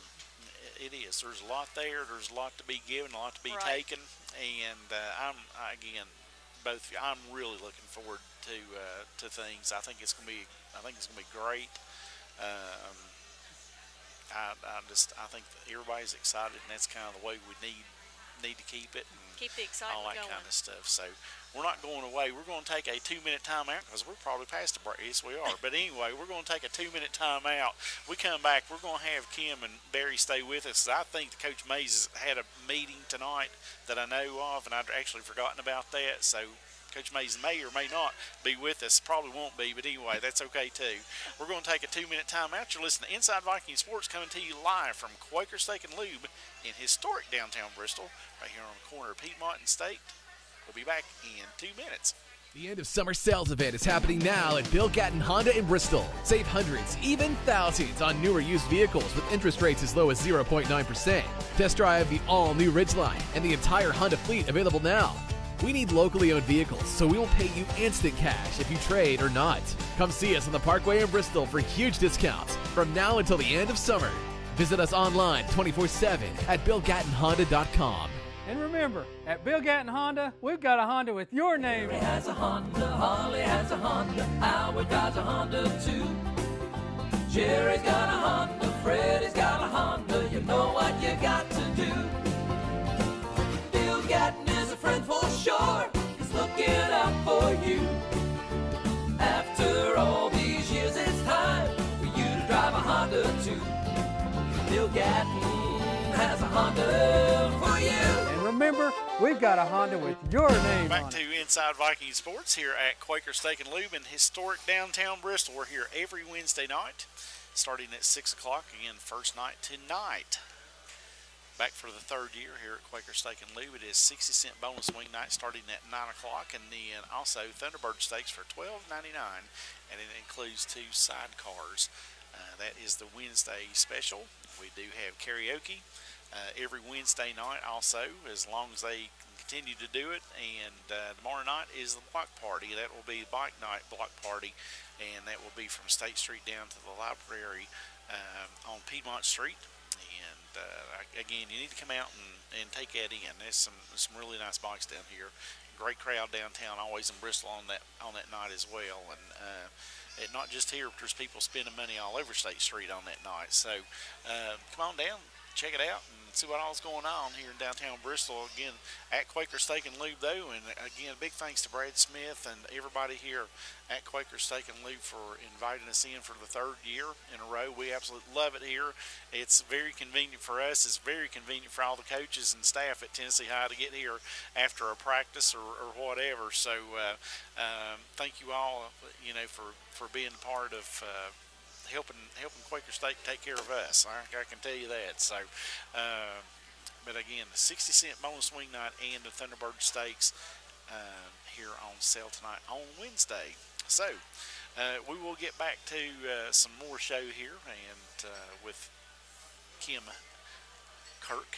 It is. There's a lot there. There's a lot to be given, a lot to be Right. taken. And both of you, I'm really looking forward to things. I think it's going to be great. I think that everybody's excited, and that's kind of the way we need to keep it. And Keep the excitement all that going. kind of stuff. So we're not going away. We're going to take a 2-minute timeout because we're probably past the break. Yes, we are. But anyway, we're going to take a 2-minute timeout. We come back. We're going to have Kim and Barry stay with us. I think Coach Mays has had a meeting tonight that I know of, and I'd actually forgotten about that. So Coach Mays may or may not be with us. Probably won't be, but anyway, that's okay too. We're going to take a 2-minute timeout. You're listening to Inside Viking Sports, coming to you live from Quaker Steak and Lube in historic downtown Bristol, right here on the corner of Piedmont and State. We'll be back in 2 minutes. The end of summer sales event is happening now at Bill Gatton Honda in Bristol. Save hundreds, even thousands on newer used vehicles with interest rates as low as 0.9%. Test drive the all-new Ridgeline and the entire Honda fleet available now. We need locally owned vehicles, so we will pay you instant cash if you trade or not. Come see us on the Parkway in Bristol for huge discounts from now until the end of summer. Visit us online 24/7 at BillGattonHonda.com. And remember, at Bill Gatton Honda, we've got a Honda with your name on it. Has a Honda, Holly has a Honda, Howard drives a Honda too. Jerry's got a Honda, Freddie's got a Honda, you know what you got to do. Bill Gatton is a friend for sure, he's looking out for you. After all these years, it's time for you to drive a Honda too. Bill Gatton has a Honda for you. And remember, we've got a Honda with your name Back on it. to Inside Viking Sports here at Quaker Steak and Lube in historic downtown Bristol. We're here every Wednesday night, starting at 6 o'clock. Again, first night tonight. Back for the third year here at Quaker Steak and Lube. It is 60-cent bonus wing night starting at 9 o'clock, and then also Thunderbird Steaks for $12.99, and it includes 2 sidecars. That is the Wednesday special. We do have karaoke every Wednesday night also, as long as they continue to do it. And tomorrow night is the block party. That will be bike night block party, and that will be from State Street down to the library on Piedmont Street. And again, you need to come out and take that in. There's some really nice bikes down here. Great crowd downtown, always in Bristol on that night as well. And not just here, but there's people spending money all over State Street on that night. So come on down, check it out, and see what all's going on here in downtown Bristol. Again, at Quaker Steak and Lube, though, and again, big thanks to Brad Smith and everybody here at Quaker Steak and Lube for inviting us in for the third year in a row. We absolutely love it here. It's very convenient for us. It's very convenient for all the coaches and staff at Tennessee High to get here after a practice or whatever. So thank you all, for being part of helping Quaker Steak take care of us. I can tell you that. So, but again, the 60-cent bonus wing night and the Thunderbird Steaks here on sale tonight on Wednesday. So, we will get back to some more show here and with Kim Kirk.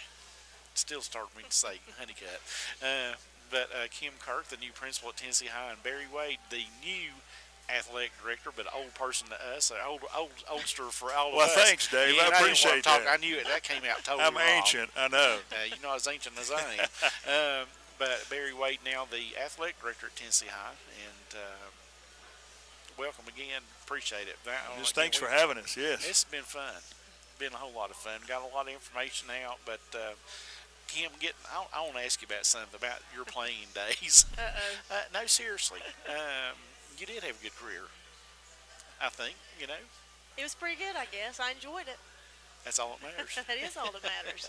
Still starting me to say Honeycutt. But Kim Kirk, the new principal at Tennessee High, and Barry Wade, the new athletic director, but old person to us, oldster for all of us. Well, thanks, Dave. Yeah, I appreciate that. I knew it. That came out totally I'm wrong. ancient, I know. You're not as ancient as I am. But Barry Wade, now the athletic director at Tennessee High, and welcome again. Appreciate it. Just thanks for having us. Yes. It's been fun. Been a whole lot of fun. Got a lot of information out, but Kim, I want to ask you about something about your playing days. No, seriously. You did have a good career, I think. It was pretty good, I guess. I enjoyed it. That's all that matters. That is all that matters.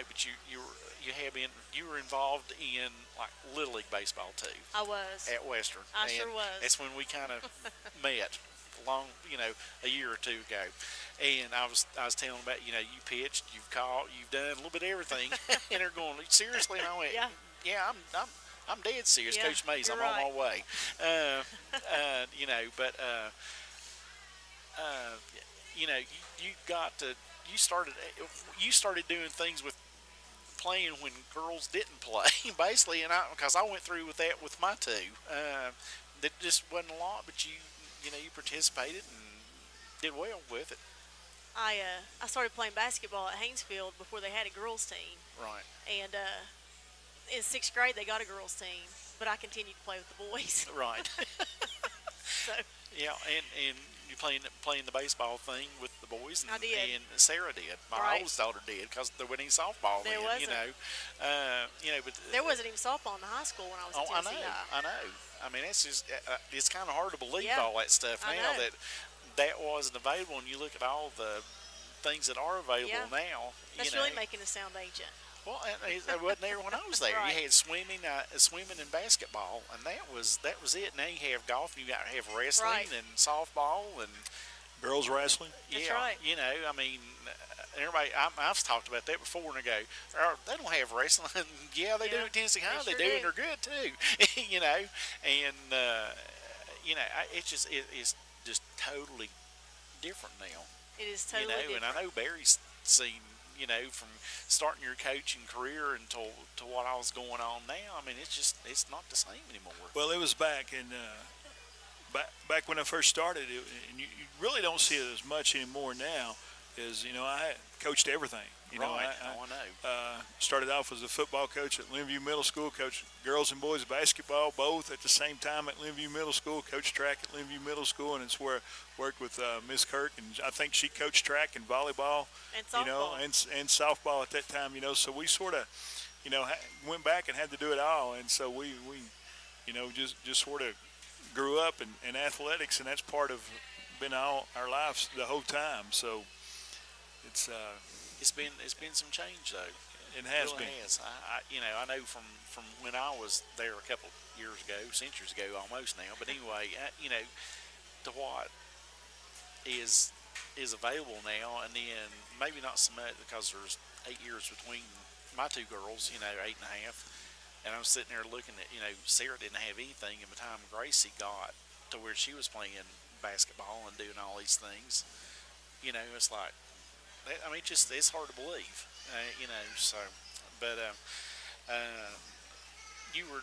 But you were involved in like Little League baseball too. I was at Western. I sure was. That's when we kind of met, a year or two ago. And I was telling about you pitched, you've caught, you've done a little bit of everything, and they're going seriously. And I went, yeah, I'm dead serious, Coach Mays. I'm right. on my way. You started doing things with playing when girls didn't play, basically, and because I went through with that with my two. That just wasn't a lot, but you participated and did well with it. I started playing basketball at Haynesfield before they had a girls team. Right. And in 6th grade they got a girls team, but I continued to play with the boys. Right. So. Yeah, and you playing the baseball thing with the boys. And, I did. And Sarah did. My oldest daughter did, because there wasn't any softball there then. Wasn't. But there wasn't even softball in the high school when I was at Tennessee High. I know. I mean, it's just it's kind of hard to believe all that stuff I now know. that wasn't available. And you look at all the things that are available now. That's really making us sound ancient. Well, it wasn't there when I was there. Right. You had swimming and basketball, and that was it. Now you have golf, and you got to have wrestling and softball and girls wrestling. That's right. I mean, everybody. I've talked about that before, and I go, they don't have wrestling. Yeah, they do at Tennessee High. They do, and they're good too. It's just totally different now. It is totally different. And I know Barry's seen. From starting your coaching career until to what I was going on now. I mean, it's not the same anymore. Well, it was back when I first started, and you really don't see it as much anymore now. I coached everything. I know. Started off as a football coach at Linview Middle School, coached girls and boys basketball both at the same time at Linview Middle School, coached track at Linview Middle School, and it's where I worked with Miss Kirk, and I think she coached track and volleyball, and softball. And softball at that time, so we sort of, went back and had to do it all, and so we just sort of grew up in athletics, and that's part of been all our lives the whole time, so it's been some change though. It has really been. Has. I know from when I was there a couple years ago, centuries ago almost now. But anyway, to what is available now, and then maybe not so much because there's 8 years between my two girls. 8.5, and I'm sitting there looking at Sarah didn't have anything in the time Gracie got to where she was playing basketball and doing all these things. It's like. I mean, it's hard to believe, So, but you were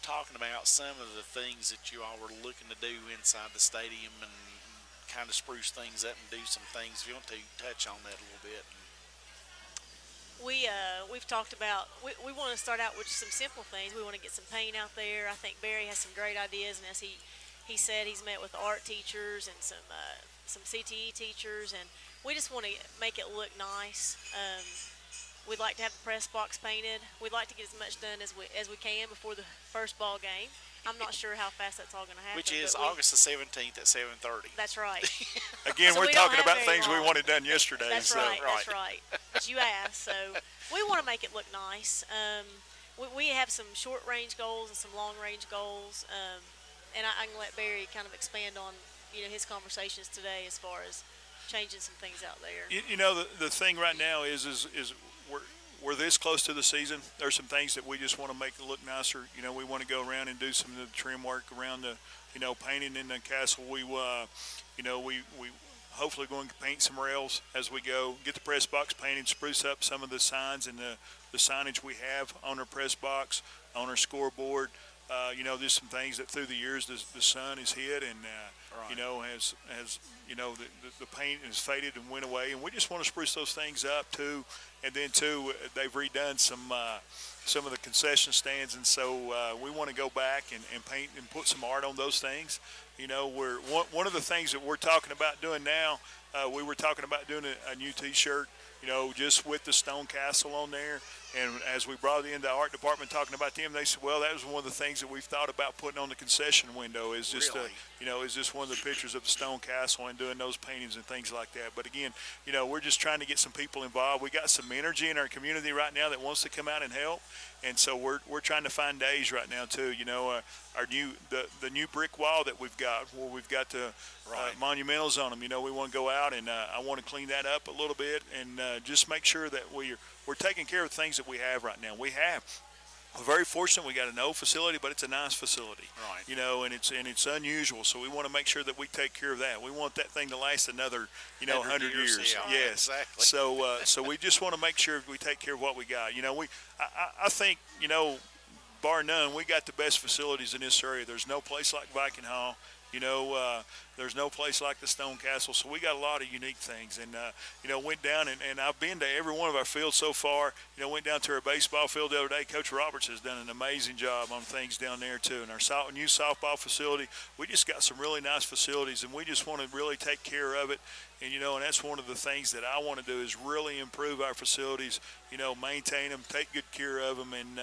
talking about some of the things that you all were looking to do inside the stadium and kind of spruce things up and do some things. If you want to touch on that a little bit. We've talked about we want to start out with some simple things. We want to get some paint out there. I think Barry has some great ideas, and as he said, he's met with art teachers and some CTE teachers, and we just want to make it look nice. We'd like to have the press box painted. We'd like to get as much done as we can before the first ball game. I'm not sure how fast that's all going to happen. Which is August the 17th at 7:30. That's right. Again, so we're talking about things we wanted done yesterday. That's right. That's right. But you asked, so we want to make it look nice. We have some short-range goals and some long-range goals, and I can let Barry kind of expand on his conversations today as far as changing some things out there. The thing right now is we're this close to the season. There's some things that we just want to make it look nicer. We want to go around and do some of the trim work around the, painting in the castle. We hopefully going to paint some rails as we go, get the press box painted, spruce up some of the signs and the signage we have on our press box, on our scoreboard. You know, there's some things that through the years the sun has hit and you know has you know the paint has faded and went away, and we just want to spruce those things up too. And then too, they've redone some of the concession stands, and so we want to go back and paint and put some art on those things. You know, one of the things that we're talking about doing now, we were talking about doing a new T-shirt, you know, just with the Stone Castle on there. And as we brought it in the art department talking about them, they said, well, that was one of the things that we've thought about putting on the concession window is just, really? You know, is just one of the pictures of the Stone Castle and doing those paintings and things like that. But again, you know, we're just trying to get some people involved. We got some energy in our community right now that wants to come out and help. And so we're trying to find days right now too. You know, our the new brick wall that we've got, where we've got the monumentals on them. You know, we want to go out and I want to clean that up a little bit and just make sure that we're taking care of things that we have right now. We're very fortunate. We got an old facility, but it's a nice facility. Right. You know, and it's unusual. So we want to make sure that we take care of that. We want that thing to last another, 100 years. Yeah, yes. exactly. So we just want to make sure we take care of what we got. You know, I think, bar none, we got the best facilities in this area. There's no place like Viking Hall. There's no place like the Stone Castle. So we got a lot of unique things. And, went down and I've been to every one of our fields so far. Went down to our baseball field the other day. Coach Roberts has done an amazing job on things down there too. And our new softball facility, we just got some really nice facilities and we just want to really take care of it. And, and that's one of the things that I want to do is really improve our facilities, maintain them, take good care of them, and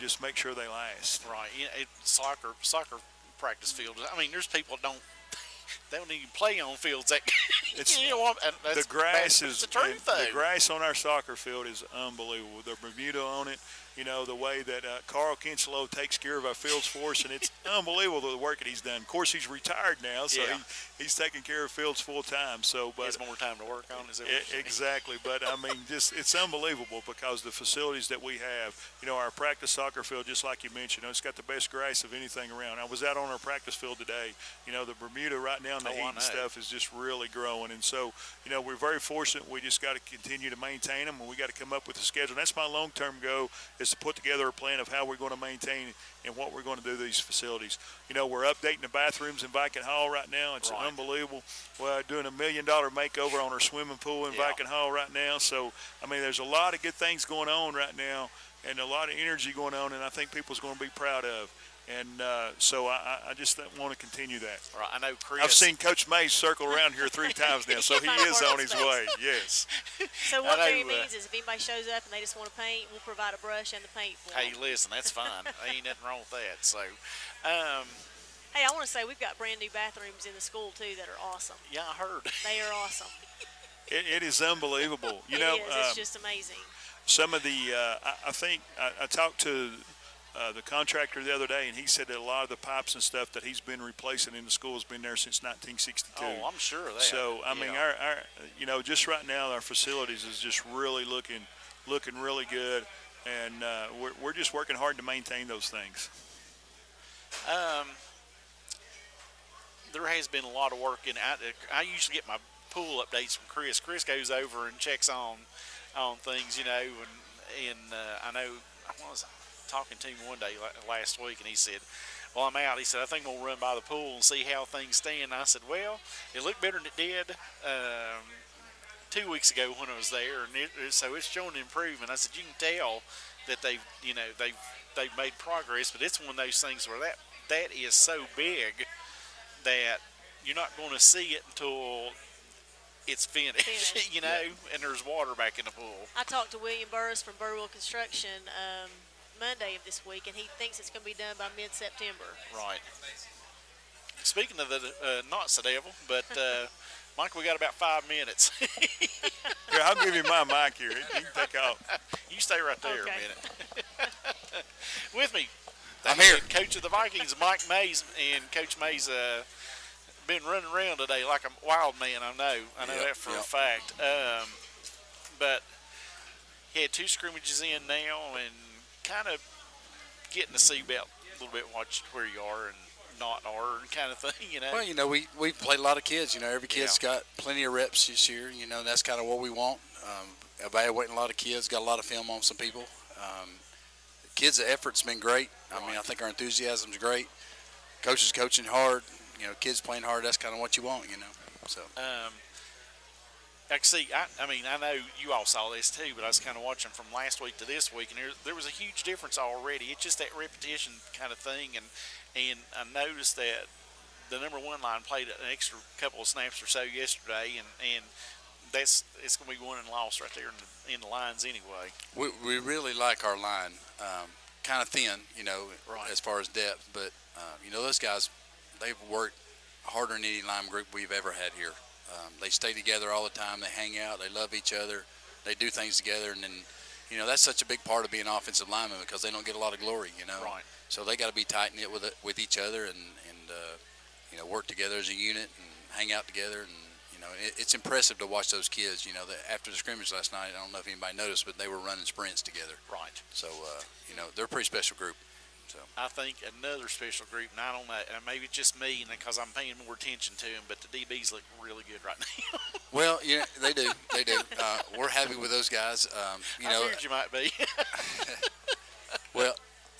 just make sure they last. Right. Soccer practice fields. I mean, there's people that they don't even play on fields. The grass is the truth, though. The grass on our soccer field is unbelievable. The Bermuda on it, the way that Carl Kinchlow takes care of our fields for us, and it's unbelievable the work that he's done. Of course, he's retired now, so he's taking care of fields full time. So, but he has more time to work on. Exactly. But I mean, it's unbelievable because the facilities that we have. Our practice soccer field, just like you mentioned, it's got the best grass of anything around. I was out on our practice field today. The Bermuda right now and the heat and stuff is just really growing, and so we're very fortunate. We just got to continue to maintain them, and we got to come up with a schedule. And that's my long-term goal, is to put together a plan of how we're going to maintain and what we're going to do these facilities. We're updating the bathrooms in Viking Hall right now. It's unbelievable. We're doing $1 million makeover on our swimming pool in Viking Hall right now. So, I mean, there's a lot of good things going on right now and a lot of energy going on, and I think people's going to be proud of. And so I just want to continue that. Right, I know Chris. I've seen Coach Mays circle around here 3 times now, so he is on his way. Yes. So what Barry means is if anybody shows up and they just want to paint, we'll provide a brush and the paint for them. Hey, listen, that's fine. Ain't nothing wrong with that. So, hey, I want to say we've got brand new bathrooms in the school too that are awesome. Yeah, I heard. They are awesome. It is unbelievable. It's just amazing. Some of the, I think I talked to the contractor the other day, and he said that a lot of the pipes and stuff that he's been replacing in the school has been there since 1962. Oh, I'm sure of that. So, I mean, our just right now, our facilities is just really looking really good, and we're just working hard to maintain those things. There has been a lot of work, and I usually get my pool updates from Chris. Chris goes over and checks on things, and I know I was talking to him one day last week, and he said, well, I'm out. He said, I think we'll run by the pool and see how things stand. And I said, well, it looked better than it did 2 weeks ago when I was there, and so it's showing improvement. I said, you can tell that they've made progress, but it's one of those things where that is so big that you're not going to see it until it's finished. And there's water back in the pool. I talked to William Burris from Burwell Construction Monday of this week, and he thinks it's going to be done by mid-September. Right. Speaking of the not so devil, but Mike, we got about 5 minutes. Here, I'll give you my mic here. You can take off. You stay right there a minute. With me, I'm here. Coach of the Vikings, Mike Mays, and Coach Mays been running around today like a wild man. I know that for a fact. But he had 2 scrimmages in now, and kind of getting to see about a little bit where you are and not are, and kind of thing. Well, we played a lot of kids. Every kid's got plenty of reps this year. That's kind of what we want. Evaluating a lot of kids, got a lot of film on some people. kids' effort's been great. I mean, I think our enthusiasm's great. Coaches coaching hard. Kids playing hard. That's kind of what you want. So. I see. I mean, I know you all saw this too, but I was kind of watching from last week to this week, and there was a huge difference already. It's just that repetition kind of thing, and I noticed that the number 1 line played an extra couple of snaps or so yesterday, and it's going to be won and lost right there in the lines anyway. We really like our line. Kind of thin, right. as far as depth, but those guys, they've worked harder than any line group we've ever had here. They stay together all the time. They hang out. They love each other. They do things together, and then, that's such a big part of being offensive lineman because they don't get a lot of glory, Right. So they got to be tight knit with each other and work together as a unit and hang out together. And it's impressive to watch those kids. After the scrimmage last night, I don't know if anybody noticed, but they were running sprints together. Right. So they're a pretty special group. So. I think another special group, and I don't know, maybe it's just me, because I'm paying more attention to them, but the DBs look really good right now. Well, yeah, they do. They do. We're happy with those guys. I figured you might be. Well,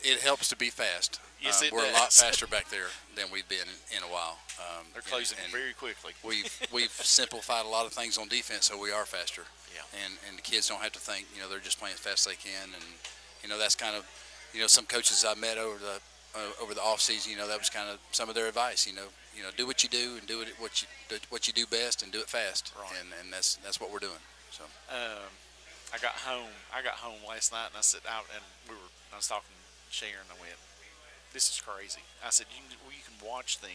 it helps to be fast. Yes, it we're does. a lot faster back there than we've been in a while. They're closing very quickly. We've simplified a lot of things on defense, so we are faster. Yeah. And the kids don't have to think. They're just playing as fast as they can, and that's kind of. Some coaches I met over the off season, that was kind of some of their advice. Do what you do and do it what you do best and do it fast. Right. And that's what we're doing. So. I got home last night, and I sat out, and I was talking to Sharon. I went, "This is crazy." I said, "You can watch them.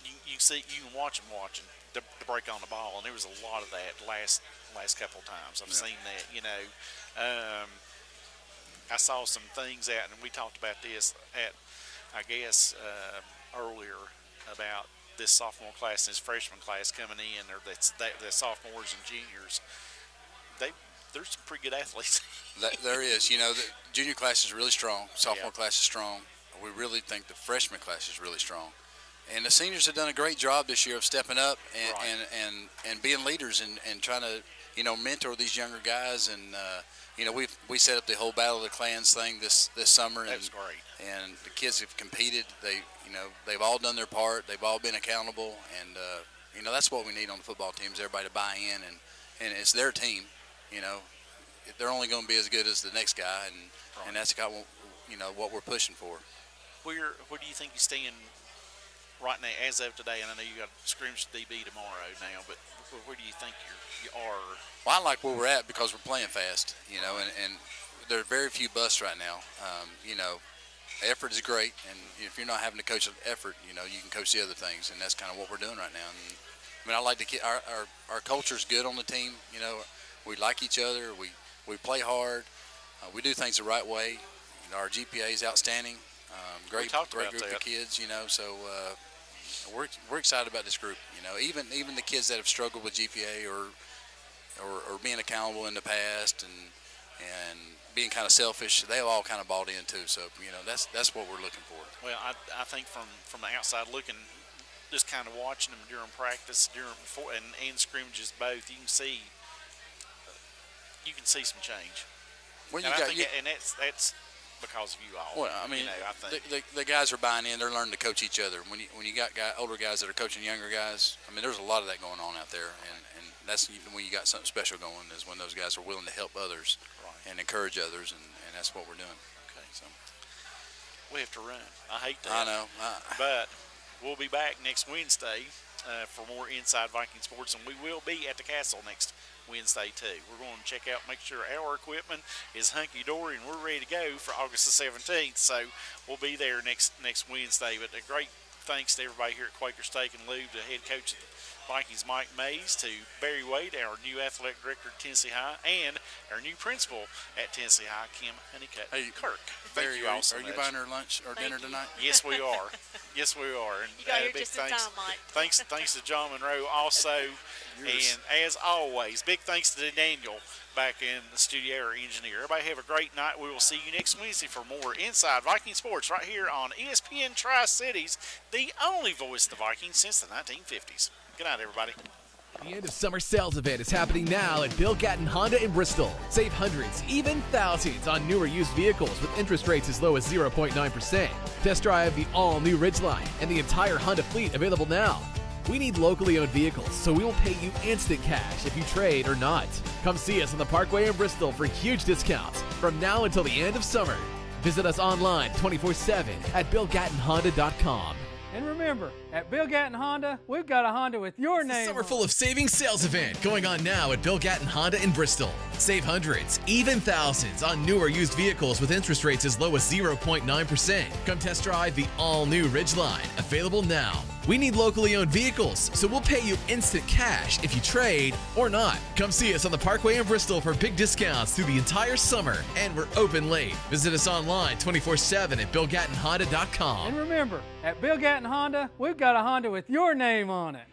You can watch them watching the break on the ball, and there was a lot of that last couple of times. I've seen that. I saw some things out, and we talked about this I guess, earlier about this sophomore class and this freshman class coming in, or the sophomores and juniors. There's some pretty good athletes. There is. The junior class is really strong. Sophomore class is strong. We really think the freshman class is really strong. And the seniors have done a great job this year of stepping up and being leaders and trying to, mentor these younger guys. And, we set up the whole Battle of the Clans thing this summer. That was great. And the kids have competed. They've all done their part. They've all been accountable. And, that's what we need on the football team is everybody to buy in. And it's their team. They're only going to be as good as the next guy. And that's kind of, what we're pushing for. Where do you think you stand right now, as of today? And I know you got scrimmage DB tomorrow now, but where do you think you are? Well, I like where we're at because we're playing fast, and there are very few busts right now. Effort is great, and if you're not having to coach effort, you can coach the other things, and that's kind of what we're doing right now. And, I mean, I like to our culture's good on the team. We like each other. We play hard. We do things the right way. Our GPA is outstanding. Great group of kids. So. We're excited about this group. Even the kids that have struggled with GPA or being accountable in the past and being kind of selfish, they've all kind of bought in too. So that's what we're looking for. Well, I think from the outside looking, just kind of watching them during practice, and scrimmages both, you can see some change. Well, and that's because of you all. Well, I mean, I think the guys are buying in. They're learning to coach each other. When you got older guys that are coaching younger guys, I mean, there's a lot of that going on out there, and that's when you got something special going. Is when those guys are willing to help others and encourage others, and that's what we're doing. Okay, so we have to run. I hate that. I know, but we'll be back next Wednesday for more Inside Viking Sports, and we will be at the Castle next Wednesday too. We're going to check out, make sure our equipment is hunky-dory, and we're ready to go for August the 17th. So we'll be there next Wednesday. But a great thanks to everybody here at Quaker Steak and Lube, the head coach of the Vikings, Mike Mays, to Barry Wade, our new athletic director at Tennessee High, and our new principal at Tennessee High, Kim Honeycutt Kirk. Thank you all so much. Are you buying her lunch or dinner tonight? Yes, we are. Yes, we are. And you got here just in time, Mike. Thanks to John Monroe also. And as always, big thanks to Daniel back in the studio, our engineer. Everybody have a great night. We will see you next Wednesday for more Inside Viking Sports right here on ESPN Tri-Cities, the only voice of the Vikings since the 1950s. Good night, everybody. The end of summer sales event is happening now at Bill Gatton Honda in Bristol. Save hundreds, even thousands on newer used vehicles with interest rates as low as 0.9%. Test drive the all-new Ridgeline and the entire Honda fleet available now. We need locally owned vehicles, so we will pay you instant cash if you trade or not. Come see us on the Parkway in Bristol for huge discounts from now until the end of summer. Visit us online 24/7 at BillGattonHonda.com. And remember, at Bill Gatton Honda, we've got a Honda with your name. Summer full of savings sales event going on now at Bill Gatton Honda in Bristol. Save hundreds, even thousands on newer used vehicles with interest rates as low as 0.9%. Come test drive the all-new Ridgeline, available now. We need locally owned vehicles, so we'll pay you instant cash if you trade or not. Come see us on the Parkway in Bristol for big discounts through the entire summer, and we're open late. Visit us online 24/7 at BillGattonHonda.com. And remember, at Bill Gatton Honda, we've got a Honda with your name on it.